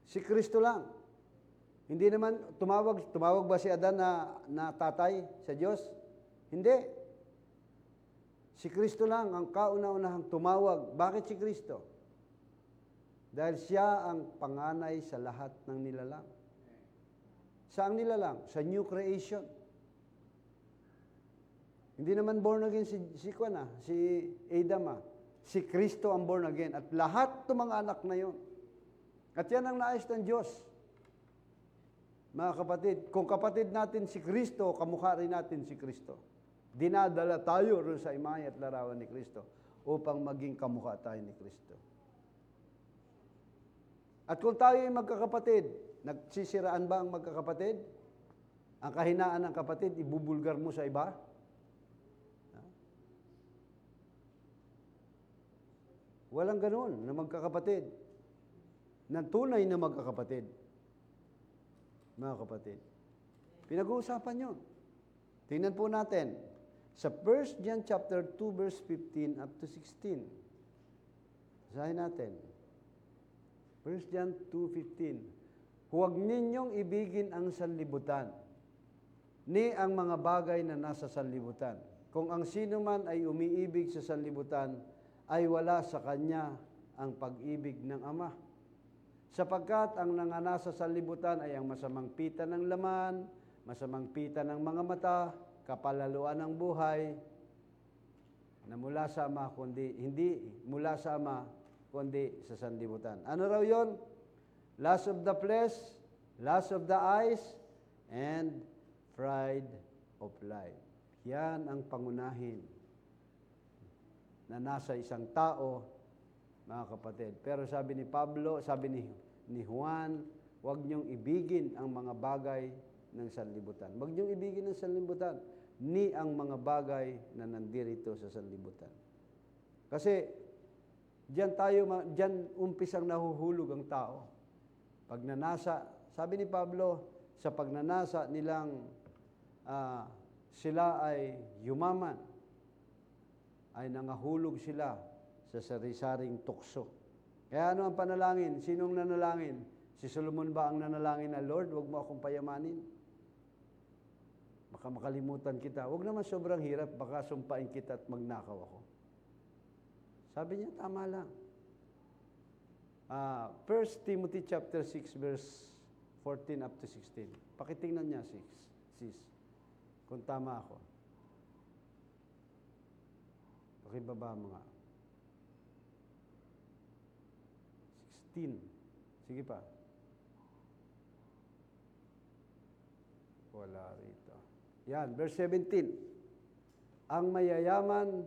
Si Kristo lang. Hindi naman, tumawag ba si Adan na tatay sa Diyos? Hindi. Si Kristo lang ang kauna-unahang tumawag. Bakit si Kristo? Dahil siya ang panganay sa lahat ng nilalang. Saang nilalang? Sa new creation. Hindi naman born again si Adam. Si Kristo ang born again. At lahat ng mga anak na yon. At yan ang nais ng Diyos. Mga kapatid, kung kapatid natin si Kristo, kamukha rin natin si Kristo. Dinadala tayo rin sa imahe at larawan ni Kristo upang maging kamukha tayo ni Kristo. At kung tayo ay magkakapatid, nagsisiraan ba ang magkakapatid? Ang kahinaan ng kapatid, ibubulgar mo sa iba? Walang ganun na magkakapatid. Ng tunay na magkakapatid. Mga kapatid. Pinag-uusapan yun. Tingnan po natin. Sa 1 John chapter 2 verse 15 up to 16. Basahin natin. 1 John 2:15. Huwag ninyong ibigin ang sanlibutan, ni ang mga bagay na nasa sanlibutan. Kung ang sino man ay umiibig sa sanlibutan, ay wala sa kanya ang pag-ibig ng Ama. Sapagkat ang nanganasa sa sanlibutan ay ang masamang pita ng laman, masamang pita ng mga mata, kapalaluan ng buhay, na mula sa Ama, hindi mula sa Ama, kundi sa sanlibutan. Ano raw yon? Lust of the flesh, lust of the eyes, and pride of life. Yan ang pangunahin na nasa isang tao, mga kapatid. Pero sabi ni Pablo, sabi ni Juan, huwag niyong ibigin ang mga bagay ng sanlibutan. Huwag niyong ibigin ang sanlibutan, ni ang mga bagay na nandirito sa sanlibutan. Kasi, diyan umpisang nahuhulog ang tao. Pag nanasa, sabi ni Pablo, sa pagnanasa nilang sila ay yumaman, ay nangahulog sila sa sari-saring tukso. Kaya ano ang panalangin? Sinong nanalangin? Si Solomon ba ang nanalangin na, Lord, huwag mo akong payamanin? Baka makalimutan kita. Huwag naman sobrang hirap, baka sumpain kita at magnakaw ako. Sabi niya, tama lang. 1 Timothy chapter 6 verse 14 up to 16. Pakitingnan niya, sis. Kung tama ako. Pakibaba mga. 16. Sige pa. Wala rito. Yan, verse 17. Ang mayayaman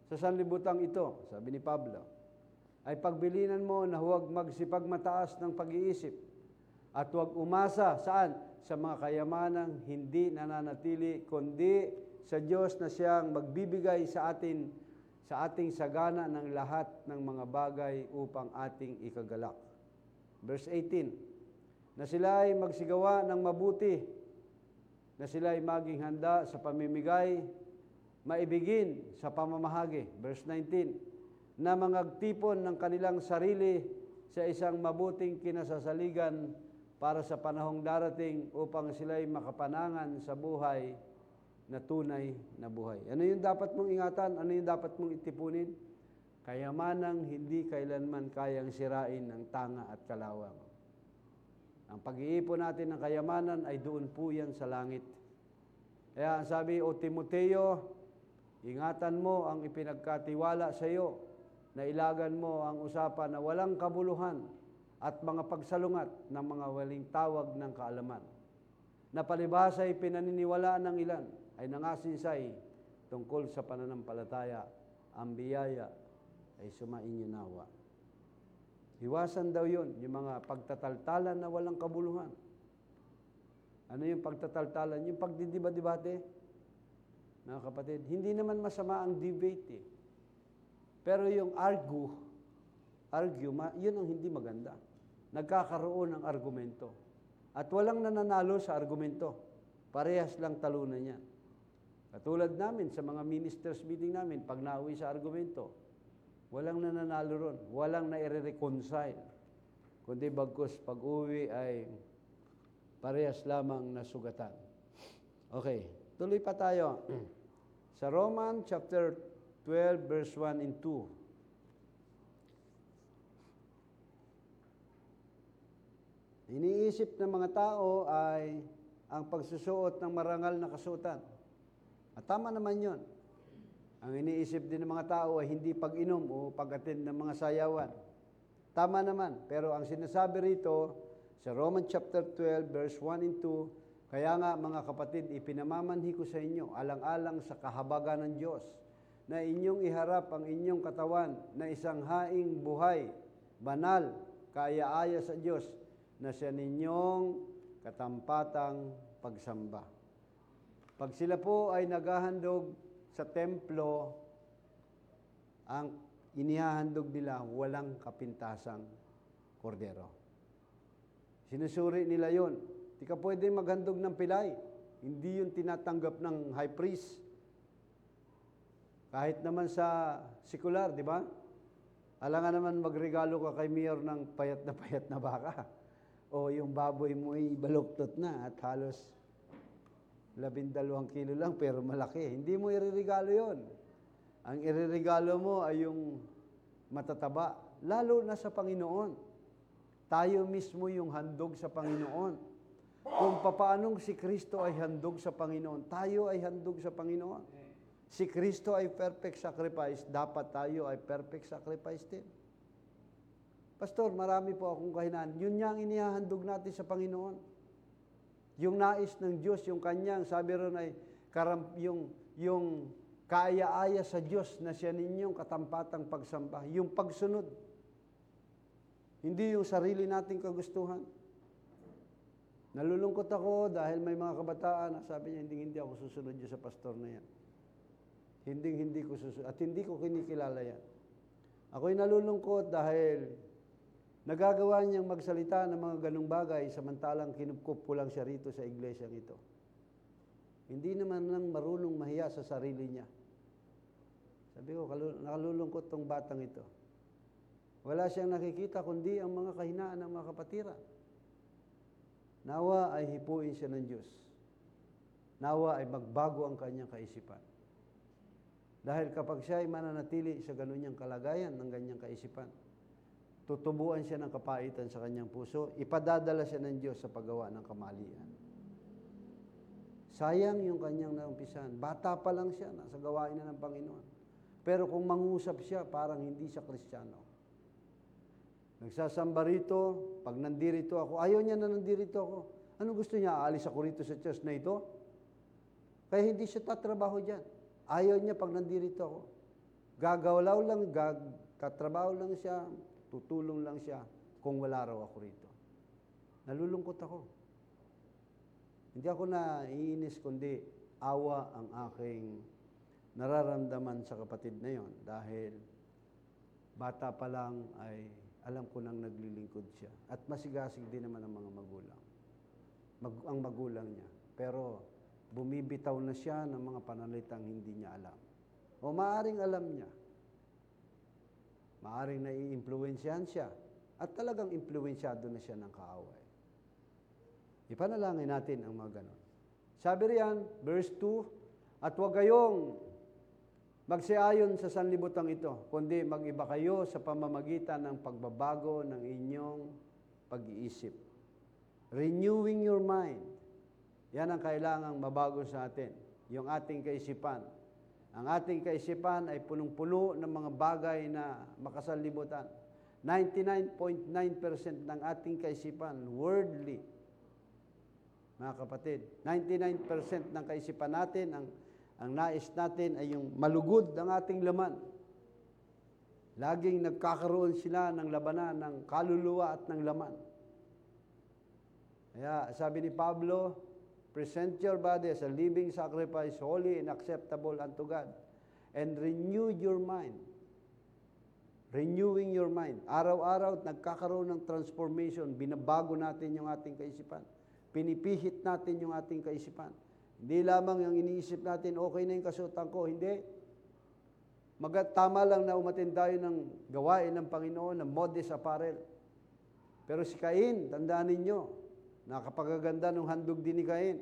sa sanlibutan ito, sabi ni Pablo, ay pagbilinan mo na huwag magsipagmataas ng pag-iisip at huwag umasa, saan? Sa mga kayamanang hindi nananatili, kundi sa Diyos na siyang magbibigay sa ating sagana ng lahat ng mga bagay upang ating ikagalak. Verse 18, na sila ay magsigawa ng mabuti, na sila ay maging handa sa pamimigay, maibigin sa pamamahagi. Verse 19, na mangagtipon ng kanilang sarili sa isang mabuting kinasasaligan para sa panahong darating upang sila'y makapanangan sa buhay na tunay na buhay. Ano yung dapat mong ingatan? Ano yung dapat mong itipunin? Kayamanang hindi kailanman kayang sirain ng tanga at kalawang. Ang pag-iipon natin ng kayamanan ay doon po yan sa langit. Kaya ang sabi, O Timoteo, ingatan mo ang ipinagkatiwala sa iyo, na ilagan mo ang usapan na walang kabuluhan at mga pagsalungat ng mga waling tawag ng kaalaman. Na palibhasa ay pinaniniwalaan ng ilan ay nangasinsay tungkol sa pananampalataya, ang biyaya ay sumainyo nawa. Iwasan daw yun, yung mga pagtataltalan na walang kabuluhan. Ano yung pagtataltalan? Yung pagdidiba-dibate, mga kapatid. Hindi naman masama ang debate eh. Pero yung argue, yun ang hindi maganda. Nagkakaroon ng argumento. At walang nananalo sa argumento. Parehas lang talunan yan. Katulad namin sa mga ministers meeting namin, pag nauwi sa argumento, walang nananalo ron, walang na-reconcile. Kundi bagkus pag-uwi ay parehas lamang na sugatan. Okay, tuloy pa tayo. Sa Romans chapter 12, verse 1 and 2. Iniisip ng mga tao ay ang pagsusuot ng marangal na kasuotan. At tama naman yun. Ang iniisip din ng mga tao ay hindi pag-inom o pag-attend ng mga sayawan. Tama naman. Pero ang sinasabi rito sa Romans chapter 12, verse 1 and 2, kaya nga mga kapatid, ipinamamanhi ko sa inyo, alang-alang sa kahabagan ng Diyos, na inyong iharap ang inyong katawan na isang haing buhay, banal, kaaya-aya sa Diyos, na siya ninyong katampatang pagsamba. Pag sila po ay naghahandog sa templo, ang inihahandog nila walang kapintasang kordero. Sinusuri nila yon. Di ka pwede maghandog ng pilay. Hindi yun tinatanggap ng high priest. Kahit naman sa sekular, di ba? Alangan naman magregalo ka kay mayor ng payat na baka. O yung baboy mo ay baluktot na at halos 12 kilo lang pero malaki. Hindi mo ireregalo yon. Ang ireregalo mo ay yung matataba, lalo na sa Panginoon. Tayo mismo yung handog sa Panginoon. Kung papaanong si Kristo ay handog sa Panginoon, tayo ay handog sa Panginoon. Si Kristo ay perfect sacrifice, dapat tayo ay perfect sacrifice din. Pastor, marami po akong kahinaan. Yun nga ang inihahandog natin sa Panginoon. Yung nais ng Diyos, yung kanyang, sabi ron ay, yung kaaya-aya sa Diyos na siya ninyong katampatang pagsamba. Yung pagsunod. Hindi yung sarili nating kagustuhan. Nalulungkot ako dahil may mga kabataan na sabi niya, hindi ako susunod niyo sa pastor na yan. Hindi ko susunod. At hindi ko kinikilala yan. Ako'y nalulungkot dahil nagagawa niyang magsalita ng mga ganung bagay samantalang kinupkup ko lang siya rito sa iglesyang ito. Hindi naman lang marunong mahiya sa sarili niya. Sabi ko, nakalulungkot tong batang ito. Wala siyang nakikita kundi ang mga kahinaan ng mga kapatiran. Nawa ay hipuin siya ng Diyos. Nawa ay magbago ang kanyang kaisipan. Dahil kapag siya ay mananatili sa gano'n kalagayan ng ganyang kaisipan, tutubuan siya ng kapaitan sa kanyang puso, ipadadala siya ng Diyos sa paggawa ng kamalian. Sayang yung kanyang naumpisan. Bata pa lang siya, nasa gawain na ng Panginoon. Pero kung mangusap siya, parang hindi siya Kristiyano. Nagsasamba rito, pag nandirito ako, ayaw niya na nandirito ako. Ano gusto niya? Aalis ako rito sa church na ito? Kaya hindi siya tatrabaho dyan. Ayaw niya pag nandirito ako. Gagawlaw lang, katrabaho lang siya, tutulong lang siya kung wala raw ako rito. Nalulungkot ako. Hindi ako naiinis kundi awa ang aking nararamdaman sa kapatid na yon dahil bata pa lang ay alam ko nang naglilingkod siya. At masigasig din naman ang mga magulang. Ang magulang niya. Pero bumibitaw na siya ng mga panalitang hindi niya alam. O maaring alam niya. Maaring nai-impluwensyahan siya at talagang impluwensyado na siya ng kaaway. Ipanalangin natin ang mga ganon. Sabi riyan, verse 2, at huwag kayong magsiayon sa sanlibutan ito, kundi mag-iba kayo sa pamamagitan ng pagbabago ng inyong pag-iisip. Renewing your mind. Yan ang kailangang mabago sa atin, yung ating kaisipan. Ang ating kaisipan ay punong-puno ng mga bagay na makasanlibutan. 99.9% ng ating kaisipan, worldly. Mga kapatid, 99% ng kaisipan natin, ang nais natin ay yung malugod ang ating laman. Laging nagkakaroon sila ng labanan ng kaluluwa at ng laman. Kaya sabi ni Pablo, present your body as a living sacrifice, holy and acceptable unto God, and renew your mind. Renewing your mind. Araw-araw, nagkakaroon ng transformation. Binabago natin yung ating kaisipan. Pinipihit natin yung ating kaisipan. Hindi lamang yung iniisip natin, okay na yung kasuotan ko. Hindi. Tama lang na umatin tayo ng gawain ng Panginoon, ng modest apparel. Pero si Cain, tandaan ninyo, nakapagaganda ng handog din ni Cain.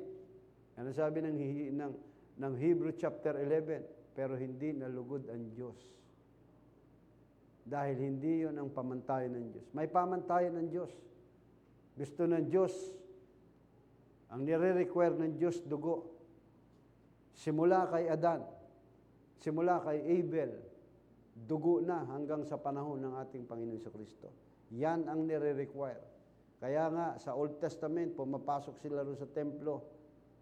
Ano sabi ng Hebrew chapter 11? Pero hindi nalugod ang Diyos. Dahil hindi yon ang pamantayan ng Diyos. May pamantayan ng Diyos. Gusto ng Diyos, ang nire-require ng Diyos, dugo. Simula kay Adan, simula kay Abel, dugo na hanggang sa panahon ng ating Panginoon sa Kristo. Yan ang nire-require. Kaya nga, sa Old Testament, pumapasok sila rin sa templo,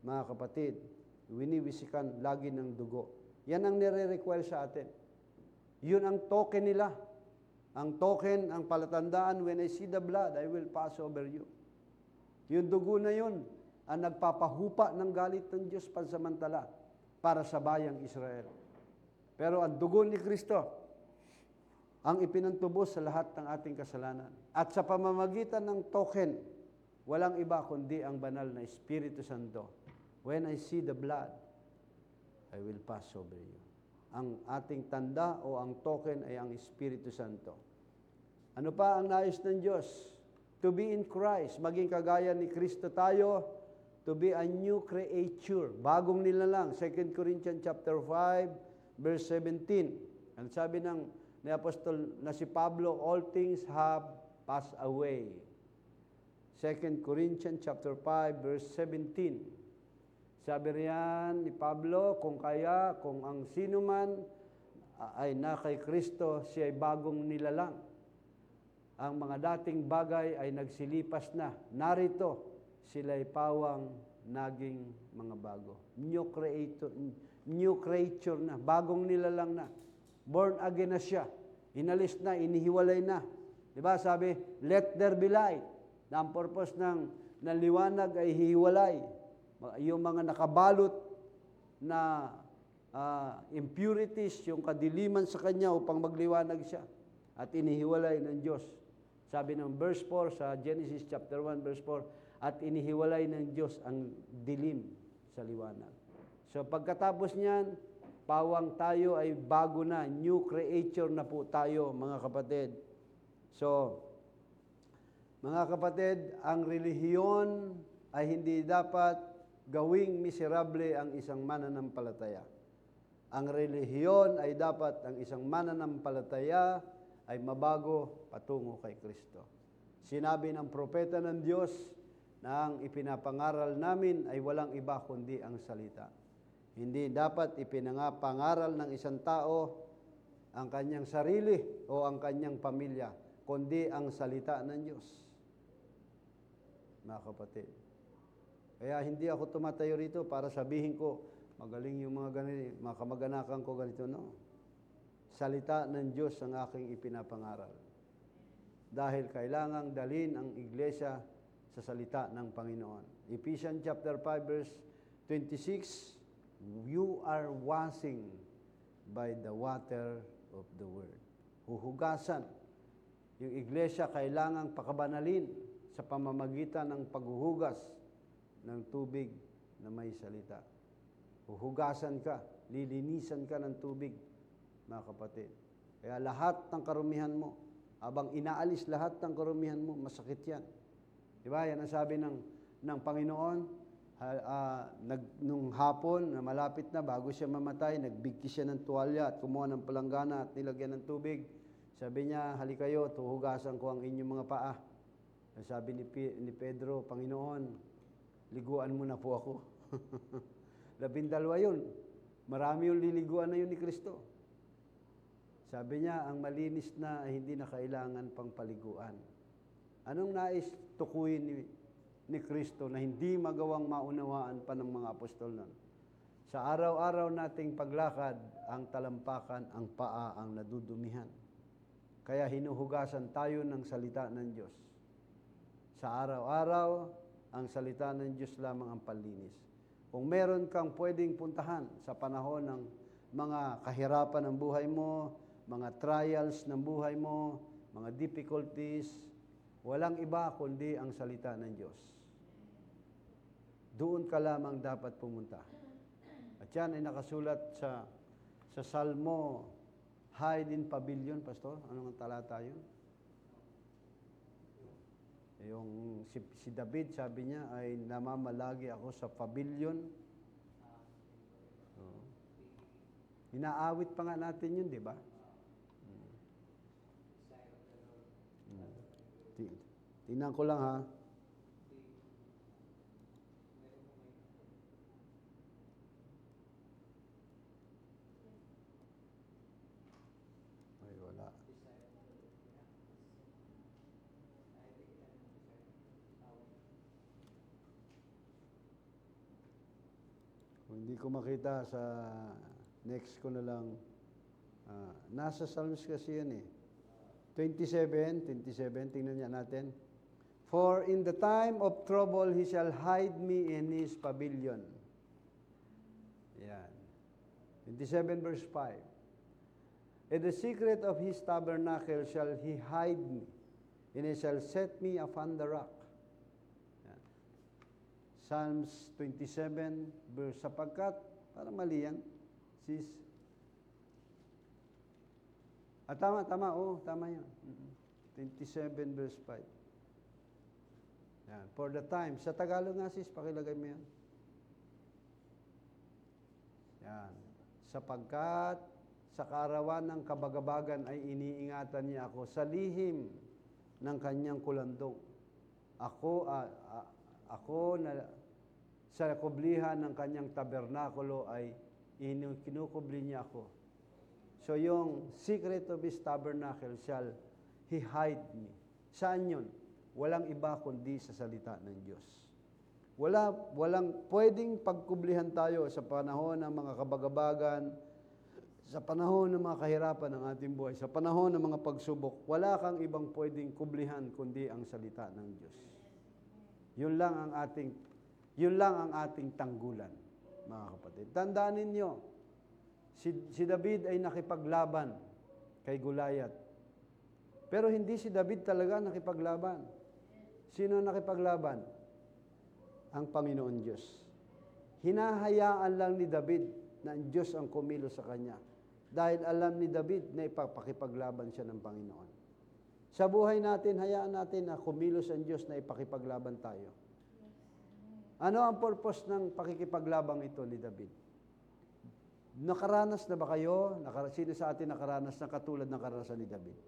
mga kapatid, winiwisikan lagi ng dugo. Yan ang nire-require sa atin. Yun ang token nila. Ang token, ang palatandaan, when I see the blood, I will pass over you. Yung dugo na yun, ang nagpapahupa ng galit ng Diyos pansamantala para sa bayang Israel. Pero ang dugo ni Kristo, ang ipinantubos sa lahat ng ating kasalanan. At sa pamamagitan ng token, walang iba kundi ang banal na Espiritu Santo. When I see the blood, I will pass over you. Ang ating tanda o ang token ay ang Espiritu Santo. Ano pa ang nais ng Diyos? To be in Christ, maging kagaya ni Kristo tayo, to be a new creature. Bagong nila lang. 2 Corinthians chapter 5, verse 17. Ang sabi ni Apostol na si Pablo, all things have passed away. 2 Corinthians chapter 5, verse 17. Sabi riyan ni Pablo, kung ang sino man ay na kay Kristo, siya ay bagong nilalang. Ang mga dating bagay ay nagsilipas na. Narito, sila'y pawang naging mga bago. New creature na. Bagong nilalang na. Born again na siya. Inalis na, inihiwalay na. Diba? Sabi, let there be light. Na ang purpose ng liwanag ay hiwalay. Yung mga nakabalot na impurities, yung kadiliman sa kanya upang magliwanag siya. At inihiwalay ng Diyos. Sabi ng verse 4 sa Genesis chapter 1 verse 4, at inihiwalay ng Diyos ang dilim sa liwanag. So pagkatapos niyan, pawang tayo ay bago na, new creature na po tayo, mga kapatid. So, mga kapatid, ang relihiyon ay hindi dapat gawing miserable ang isang mananampalataya. Ang relihiyon ay dapat ang isang mananampalataya ay mabago patungo kay Kristo. Sinabi ng propeta ng Diyos na ang ipinapangaral namin ay walang iba kundi ang salita. Hindi dapat ipinapangaral ng isang tao ang kanyang sarili o ang kanyang pamilya, kundi ang salita ng Diyos. Mga kapatid. Kaya hindi ako tumatayo rito para sabihin ko, magaling yung mga ganito, mga kamag-anakan ko ganito, no? Salita ng Diyos ang aking ipinapangaral. Dahil kailangang dalhin ang iglesia sa salita ng Panginoon. Ephesians chapter 5 verse 26, you are washing by the water of the word. Huhugasan. Yung iglesia kailangang pakabanalin sa pamamagitan ng paghuhugas ng tubig na may salita. Huhugasan ka, lilinisan ka ng tubig, mga kapatid. Kaya lahat ng karumihan mo, habang inaalis lahat ng karumihan mo, masakit yan. Diba? Yan ang sabi ng Panginoon. Nung hapon, na malapit na, bago siya mamatay, nagbigkis siya ng tuwalya at kumuha ng palanggana at nilagyan ng tubig. Sabi niya, halikayo, tuhugasan ko ang inyong mga paa. Sabi ni Pedro, Panginoon, liguan mo na po ako. 12 yun. Marami yung liliguan na yun ni Kristo. Sabi niya, ang malinis na ay hindi na kailangan pang paliguan. Anong nais tukuyin ni Kristo na hindi magawang maunawaan pa ng mga apostol nun? Sa araw-araw nating paglakad, ang talampakan, ang paa, ang nadudumihan. Kaya hinuhugasan tayo ng salita ng Diyos. Sa araw-araw, ang salita ng Diyos lamang ang panlinis. Kung meron kang pwedeng puntahan sa panahon ng mga kahirapan ng buhay mo, mga trials ng buhay mo, mga difficulties, walang iba kundi ang salita ng Diyos. Doon ka lamang dapat pumunta. At yan ay nakasulat sa Salmo, hide in pavilion, Pastor. Anong talata yun? Yung si David, sabi niya, ay namamalagi ako sa pavilion. Inaawit pa nga natin yun, di ba? Tingnan ko lang, ha? Ay, wala. Kung hindi ko makita sa next ko na lang, nasa Psalms kasi yan eh. 27, tingnan niya natin. For in the time of trouble, He shall hide me in His pavilion. Yan. 27 verse 5. In the secret of His tabernacle shall He hide me, and He shall set me upon the rock. Yan. Psalms 27 verse, sapagkat, parang mali yan, sis. Tama, tama yan. 27 verse 5. Yan. For the time. Sa Tagalog nga, sis, pakilagay mo yan. Yan. Sapagkat sa kaarawan ng kabagabagan ay iniingatan niya ako sa lihim ng kanyang kulandong. Ako na sa kublihan ng kanyang tabernakulo ay kinukubli niya ako. So yung secret of His tabernacle shall He hide me. Saan yun? Walang iba kundi sa salita ng Diyos. Walang pwedeng pagkublihan tayo sa panahon ng mga kabagabagan, sa panahon ng mga kahirapan ng ating buhay, sa panahon ng mga pagsubok. Wala kang ibang pwedeng kublihan kundi ang salita ng Diyos. Yun lang ang ating tanggulan, mga kapatid. Tandaan ninyo, si David ay nakipaglaban kay Goliath. Pero hindi si David talaga nakipaglaban. Sino nakipaglaban? Ang Panginoon Diyos. Hinahayaan lang ni David na ang Diyos ang kumilos sa kanya. Dahil alam ni David na ipapakipaglaban siya ng Panginoon. Sa buhay natin, hayaan natin na kumilos ang Diyos na ipakipaglaban tayo. Ano ang purpose ng pakikipaglabang ito ni David? Nakaranas na ba kayo? Sino sa atin nakaranas na katulad ng karanasan ni David?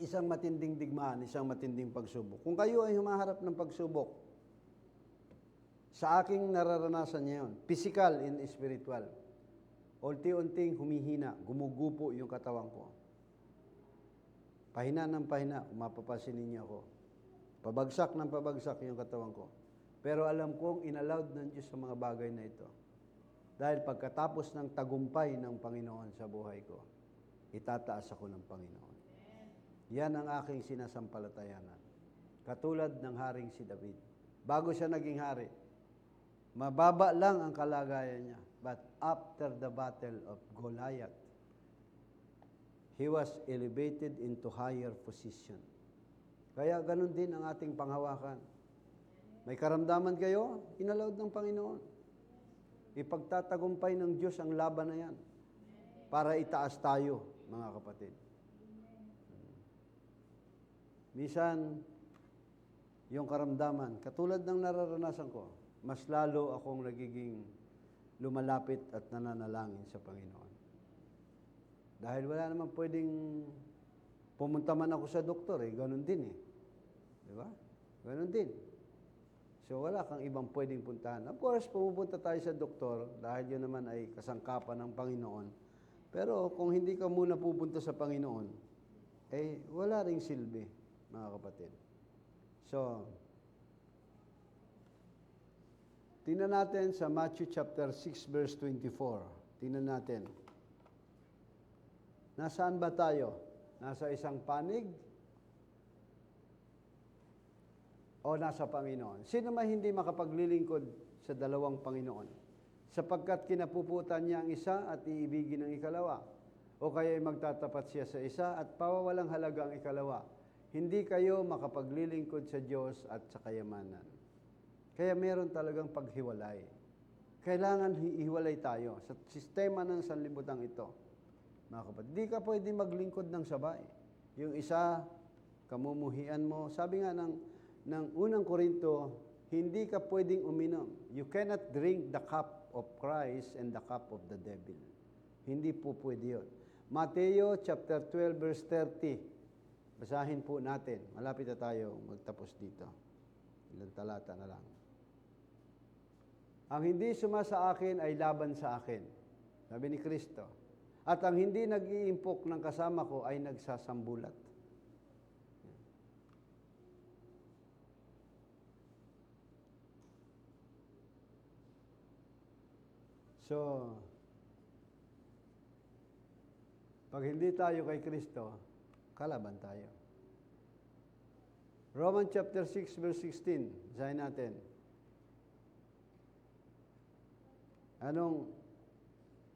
Isang matinding digmaan, isang matinding pagsubok. Kung kayo ay humaharap ng pagsubok, sa aking nararanasan niya yun, physical and spiritual, unti-unting humihina, gumugupo yung katawan ko. Pahina ng pahina, mapapansin ninyo ako. Pabagsak ng pabagsak yung katawan ko. Pero alam kong inallowed ng Diyos sa mga bagay na ito. Dahil pagkatapos ng tagumpay ng Panginoon sa buhay ko, itataas ako ng Panginoon. Yan ang aking sinasampalatayanan. Katulad ng haring si David. Bago siya naging hari, mababa lang ang kalagayan niya. But after the battle of Goliath, he was elevated into higher position. Kaya ganun din ang ating panghawakan. May karamdaman kayo, inallowed ng Panginoon. Ipagtatagumpay ng Diyos ang laban na yan para itaas tayo, mga kapatid. Minsan, yung karamdaman, katulad ng nararanasan ko, mas lalo akong nagiging lumalapit at nananalangin sa Panginoon. Dahil wala naman pwedeng pumunta man ako sa doktor, ganun din eh. Di ba? Ganun din. So wala kang ibang pwedeng puntahan. Of course, pumupunta tayo sa doktor dahil yun naman ay kasangkapan ng Panginoon. Pero kung hindi ka muna pupunta sa Panginoon, wala ring silbi, mga kapatid. So, tingnan natin sa Matthew chapter 6 verse 24. Tingnan natin. Nasaan ba tayo? Nasa isang panig? O nasa Panginoon? Sino man hindi makapaglilingkod sa dalawang Panginoon? Sapagkat kinapuputan niya ang isa at iibigin ang ikalawa. O kaya ay magtatapat siya sa isa at pawawalang halaga ang ikalawa. Hindi kayo makapaglilingkod sa Diyos at sa kayamanan. Kaya meron talagang paghiwalay. Kailangan hiwalay tayo sa sistema ng sanlibutan ito. Mga kapatid, di ka pwede maglingkod ng sabay. Yung isa, kamumuhian mo. Sabi nga ng unang Korinto, hindi ka pwedeng uminom. You cannot drink the cup of Christ and the cup of the devil. Hindi po pwede yun. Mateo chapter 12 verse 30. Basahin po natin. Malapit na tayo magtapos dito. Ilang talata na lang. Ang hindi sumasa akin ay laban sa akin. Sabi ni Kristo. At ang hindi nag-iimpok ng kasama ko ay nagsasambulat. So, pag hindi tayo kay Kristo, kalaban tayo. Romans chapter 6 verse 16, basahin natin.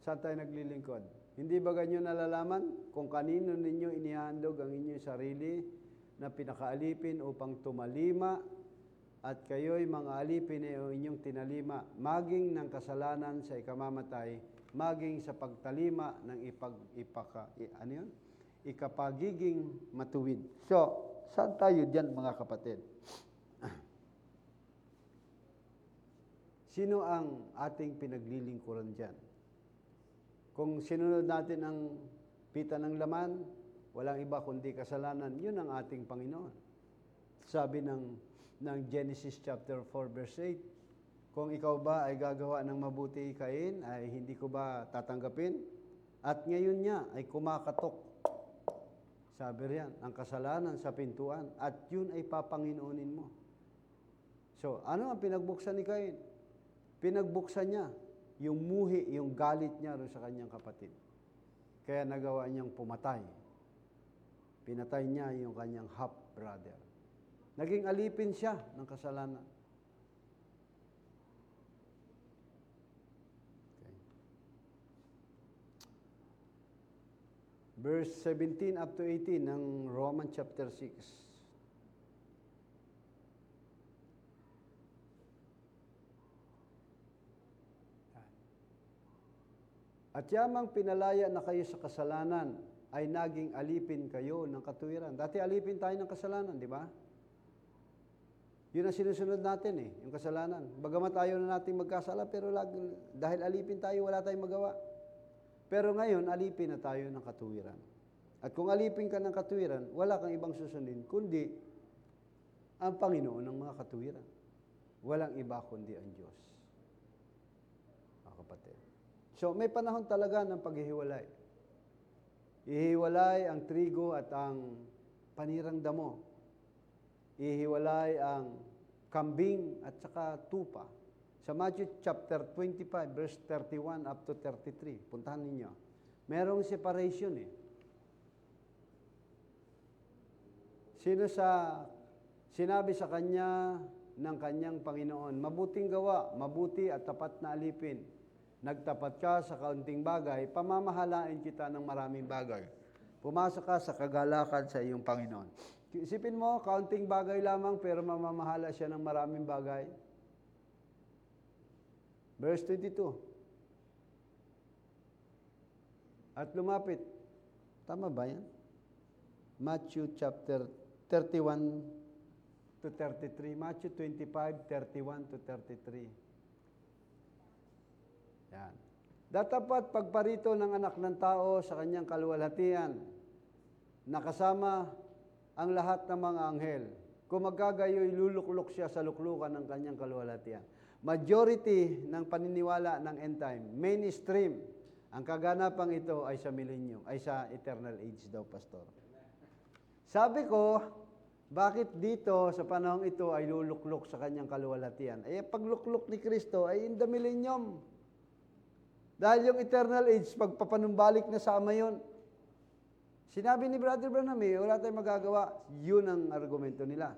Saan tayo naglilingkod? Hindi ba ganyo nalalaman kung kanino ninyo inihandog ang inyong sarili na pinakaalipin upang tumalima at kayo'y mga alipin na inyong tinalima, maging ng kasalanan sa ikamamatay, maging sa pagtalima ng ikapagiging matuwid. So, saan tayo dyan, mga kapatid? Sino ang ating pinaglilingkuran dyan? Kung sinunod natin ang pita ng laman, walang iba kundi kasalanan, yun ang ating Panginoon. Sabi ng Genesis chapter 4 verse 8, kung ikaw ba ay gagawa ng mabuti, Cain, ay hindi ko ba tatanggapin? At ngayon niya ay kumakatok, sabi riyan, ang kasalanan sa pintuan, at yun ay papanginoonin mo. So, ano ang pinagbuksan ni Cain? Pinagbuksan niya yung muhi, yung galit niya rin sa kanyang kapatid. Kaya nagawa niyang pumatay. Pinatay niya yung kanyang half-brother. Naging alipin siya ng kasalanan. Okay. Verse 17 up to 18 ng Romans chapter 6. At yamang pinalaya na kayo sa kasalanan, ay naging alipin kayo ng katuwiran. Dati alipin tayo ng kasalanan, di ba? Yun ang sinusunod natin yung kasalanan. Bagamat ayaw na natin magkasala, pero dahil alipin tayo, wala tayong magawa. Pero ngayon, alipin na tayo ng katuwiran. At kung alipin ka ng katuwiran, wala kang ibang susundin, kundi ang Panginoon ng mga katuwiran. Walang iba kundi ang Diyos. Mga kapatid. So, may panahon talaga ng paghihiwalay. Ihiwalay ang trigo at ang panirang damo. Ihiwalay ang kambing at saka tupa. Sa Matthew chapter 25, verse 31 up to 33, puntahan ninyo. Merong separation Sinabi sa kanya ng kanyang Panginoon, mabuting gawa, mabuti at tapat na alipin. Nagtapat ka sa kaunting bagay, pamamahalain kita ng maraming bagay. Pumasok ka sa kagalakan sa iyong Panginoon. Isipin mo, kaunting bagay lamang pero mamamahala siya ng maraming bagay. Verse 22. At lumapit. Tama ba yan? Matthew chapter 31 to 33. Matthew 25, 31 to 33. Yan. Datapat pagparito ng anak ng tao sa kanyang kaluwalhatian, nakasama ang lahat ng mga anghel. Kung magkagayoy, luluklok siya sa luklukan ng kanyang kaluwalhatian. Majority ng paniniwala ng end time, mainstream, ang kaganapang ito ay sa millennium, ay sa eternal age daw, Pastor. Sabi ko, bakit dito sa panahong ito ay luluklok sa kanyang kaluwalhatian? Eh, pagluklok ni Kristo ay in the millennium. Dahil yung eternal age, pagpapanumbalik na sama yun. Sinabi ni Brother Branham, wala tayong magagawa. Yun ang argumento nila.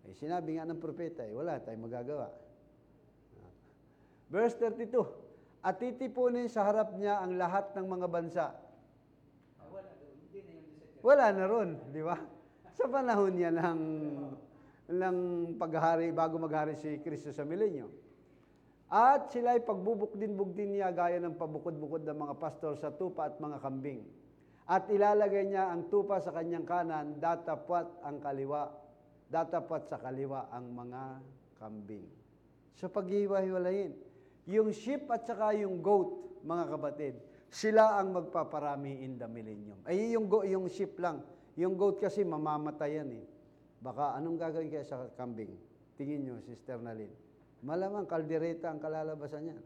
Eh, sinabi nga ng propeta, wala tayong magagawa. Verse 32, at titipunin sa harap niya ang lahat ng mga bansa. Wala na ron, di ba? Sa panahon niya ng paghahari, bago maghari si Kristo sa milenyo. At sila'y pagbubukdin-bugdin niya gaya ng pabukod-bukod ng mga pastor sa tupa at mga kambing. At ilalagay niya ang tupa sa kanyang kanan, datapwat sa kaliwa ang mga kambing. So paghiwa-hiwalayin. Yung sheep at saka yung goat, mga kapatid, sila ang magpaparami in the millennium. Ay, yung sheep lang. Yung goat kasi mamamatay yan eh. Baka anong gagawin kaya sa kambing? Tingin nyo, Sister Nalin. Malamang kaldereta ang kalalabasan yan.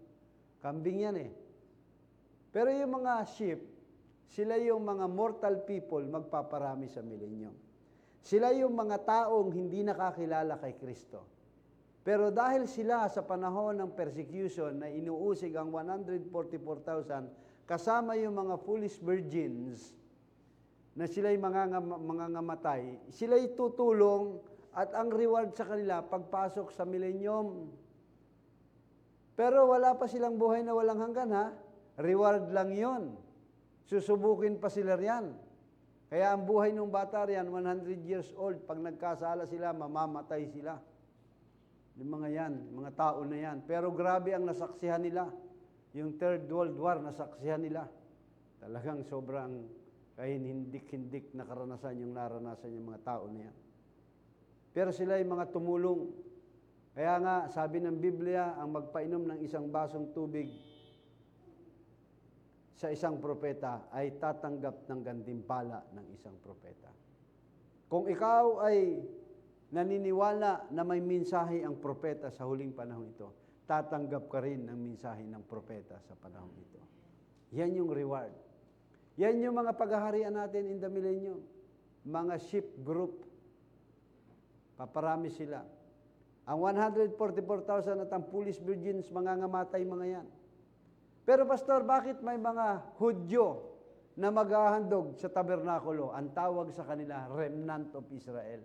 Kambing yan eh. Pero yung mga sheep, sila yung mga mortal people magpaparami sa millennium. Sila yung mga taong hindi nakakilala kay Kristo. Pero dahil sila sa panahon ng persecution na inuusig ang 144,000, kasama yung mga foolish virgins na sila'y mangangamatay, sila'y tutulong at ang reward sa kanila pagpasok sa millennium. Pero wala pa silang buhay na walang hanggan ha. Reward lang yon. Susubukin pa sila riyan. Kaya ang buhay ng bata riyan, 100 years old, pag nagkasala sila, mamamatay sila. Yung mga yan, mga tao na yan. Pero grabe ang nasaksihan nila. Yung Third World War, nasaksihan nila. Talagang sobrang hindik-hindik na karanasan yung naranasan yung mga tao na yan. Pero sila yung mga tumulong. Kaya nga, sabi ng Biblia, ang magpainom ng isang basong tubig sa isang propeta ay tatanggap ng gantimpala ng isang propeta. Kung ikaw ay naniniwala na may mensahe ang propeta sa huling panahon ito, tatanggap ka rin ng mensahe ng propeta sa panahon ito. Yan yung reward. Yan yung mga paghaharian natin in the millennium. Mga sheep group. Paparami sila. Ang 144,000 at ang foolish virgins, mangangamatay mga yan. Pero Pastor, bakit may mga Hudyo na maghahandog sa tabernakulo? Ang tawag sa kanila, remnant of Israel.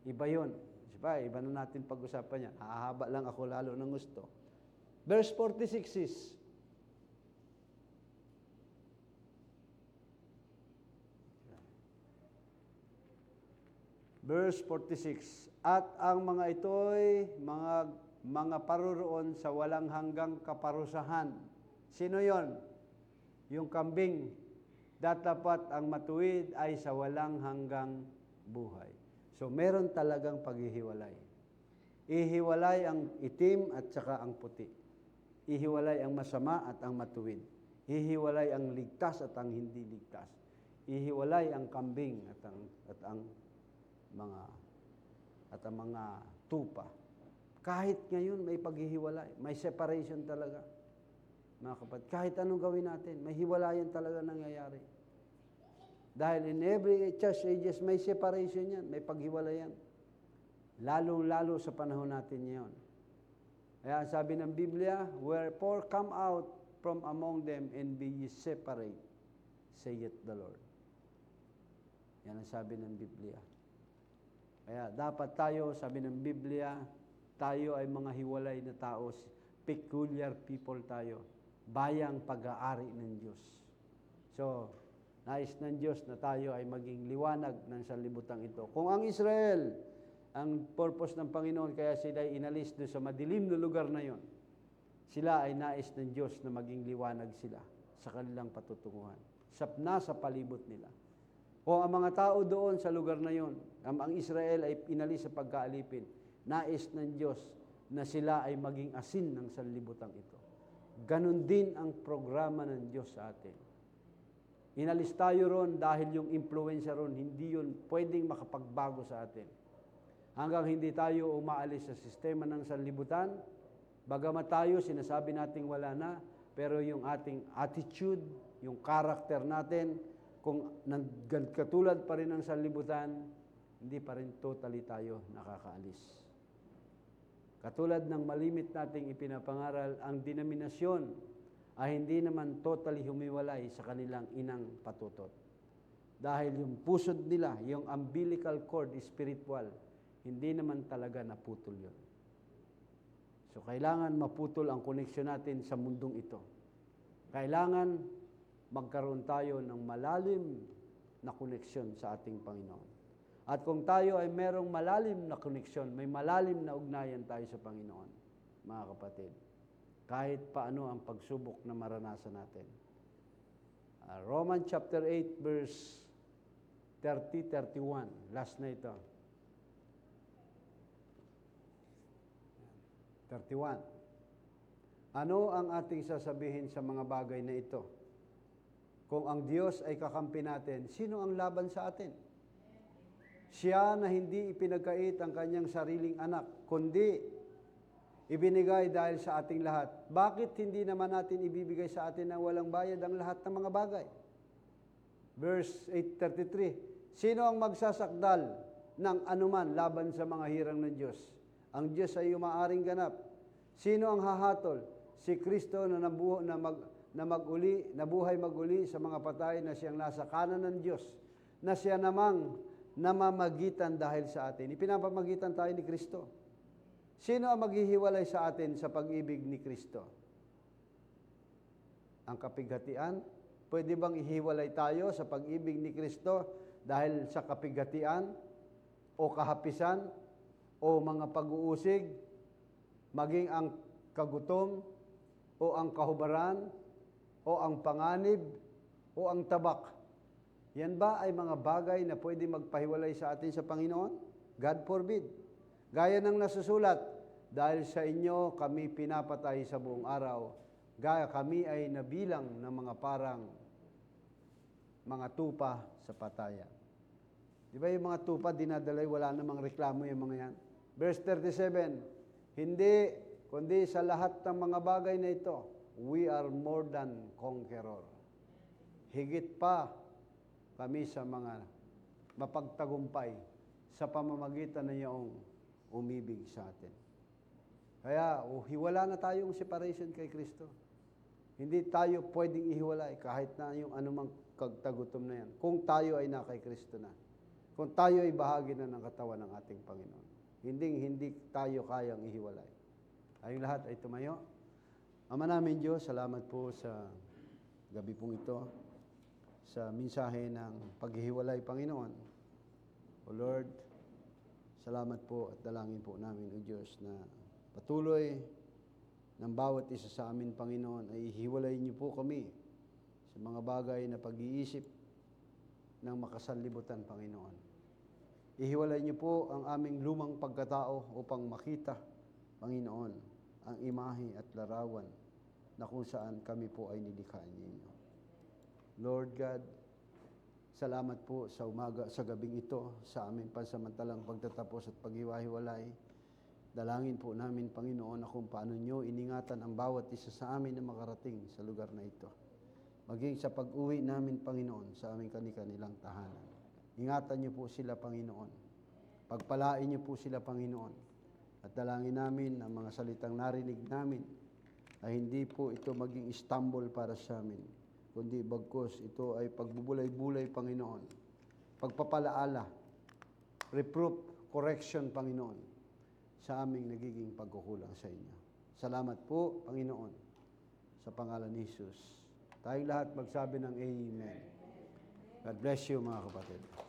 Iba yun. Iba na natin pag-usapan yan. Hahaba lang ako lalo ng gusto. Verse 46 is, Verse 46, at ang mga ito'y mga paroroon sa walang hanggang kaparusahan. Sino yon? Yung kambing. Datapat ang matuwid ay sa walang hanggang buhay. So, meron talagang paghihiwalay. Ihiwalay ang itim at saka ang puti. Ihiwalay ang masama at ang matuwid. Ihiwalay ang ligtas at ang hindi ligtas. Ihiwalay ang kambing at ang mga tupa. Kahit ngayon may paghihiwalay, may separation talaga. Mga kapatid, kahit anong gawin natin, may hiwalayan talaga nangyayari. Dahil in every church ages, may separation yan, may paghiwalayan. Lalo-lalo sa panahon natin ngayon. Kaya sabi ng Biblia, wherefore come out from among them and be ye separate, saith the Lord. Yan ang sabi ng Biblia. Kaya dapat tayo, sabi ng Biblia, tayo ay mga hiwalay na tao, peculiar people tayo, bayang pag-aari ng Diyos. So, nais ng Diyos na tayo ay maging liwanag ng sanlibutan ito. Kung ang Israel, ang purpose ng Panginoon, kaya sila inalis doon sa madilim na lugar na yon, Sila ay nais ng Diyos na maging liwanag sila sa kanilang patutunguhan. Nasa palibot nila. O ang mga tao doon sa lugar na yon, ang Israel ay inalis sa pagkaalipin, nais ng Diyos na sila ay maging asin ng sanlibutan ito. Ganon din ang programa ng Diyos sa atin. Inalis tayo ron dahil yung impluensya ron, hindi yun pwedeng makapagbago sa atin. Hanggang hindi tayo umaalis sa sistema ng sanlibutan, bagamat tayo, sinasabi nating wala na, pero yung ating attitude, yung character natin, kung katulad pa rin ng sanlibutan, hindi pa rin totally tayo nakakaalis. Katulad ng malimit nating ipinapangaral, ang denominasyon ay hindi naman totally humiwalay sa kanilang inang patutot. Dahil yung pusod nila, yung umbilical cord spiritual, hindi naman talaga naputol yun. So, kailangan maputol ang koneksyon natin sa mundong ito. Kailangan magkaroon tayo ng malalim na koneksyon sa ating Panginoon. At kung tayo ay merong malalim na koneksyon, may malalim na ugnayan tayo sa Panginoon, mga kapatid, kahit paano ang pagsubok na maranasan natin. Romans chapter 8, verse 30-31, last na ito. 31. Ano ang ating sasabihin sa mga bagay na ito? Kung ang Diyos ay kakampi natin, sino ang laban sa atin? Siya na hindi ipinagkait ang kanyang sariling anak, kundi ibinigay dahil sa ating lahat. Bakit hindi naman natin ibibigay sa atin ng walang bayad ang lahat ng mga bagay? Verse 8:33, sino ang magsasakdal ng anuman laban sa mga hirang ng Diyos? Ang Diyos ay umaaring ganap. Sino ang hahatol? Si Kristo na nabuhay maguli sa mga patay na siyang nasa kanan ng Diyos, na siya namang namamagitan dahil sa atin. Ipinapamagitan tayo ni Kristo. Sino ang maghihiwalay sa atin sa pag-ibig ni Kristo? Ang kapighatian? Pwede bang ihiwalay tayo sa pag-ibig ni Kristo dahil sa kapighatian o kahapisan o mga pag-uusig, maging ang kagutom o ang kahubaran o ang panganib o ang tabak? Yan ba ay mga bagay na pwede magpahiwalay sa atin sa Panginoon? God forbid. Gaya ng nasusulat, dahil sa inyo kami pinapatay sa buong araw, gaya kami ay nabilang ng mga parang mga tupa sa patayan. Di ba yung mga tupa dinadalay, wala namang reklamo yung mga yan? Verse 37, hindi, kundi sa lahat ng mga bagay na ito, we are more than conqueror. Higit pa kami sa mga mapagtagumpay sa pamamagitan na iyong umibig sa atin. Kaya, hiwala na tayong separation kay Kristo. Hindi tayo pwedeng ihiwalay kahit na yung anumang kagtagutom na yan. Kung tayo ay na kay Kristo na. Kung tayo ay bahagi na ng katawan ng ating Panginoon. Hindi tayo kayang ihiwalay. Tayong lahat ay tumayo. Ama namin Diyos, salamat po sa gabi pong ito, sa mensahe ng paghihiwalay, Panginoon. O Lord, salamat po at dalangin po namin, O Diyos, na patuloy ng bawat isa sa amin, Panginoon, ay hiwalay niyo po kami sa mga bagay na pag-iisip ng makasanlibutan, Panginoon. Ihiwalay niyo po ang aming lumang pagkatao upang makita, Panginoon, ang imahe at larawan na kung saan kami po ay nilikha ninyo. Lord God, salamat po sa gabing ito, sa aming pansamantalang pagtatapos at paghiwa-hiwalay. Dalangin po namin, Panginoon, na kung paano nyo iningatan ang bawat isa sa amin na makarating sa lugar na ito. Maging sa pag-uwi namin, Panginoon, sa aming kanilang tahanan. Ingatan niyo po sila, Panginoon. Pagpalain niyo po sila, Panginoon. At dalangin namin ang mga salitang narinig namin ay hindi po ito maging istanbul para sa amin, kundi bagkus ito ay pagbubulay-bulay, Panginoon. Pagpapalaala, reproof, correction, Panginoon, sa aming nagiging pagkukulang sa inyo. Salamat po, Panginoon, sa pangalan ni Jesus. Tayong lahat magsabi ng Amen. God bless you, mga kapatid.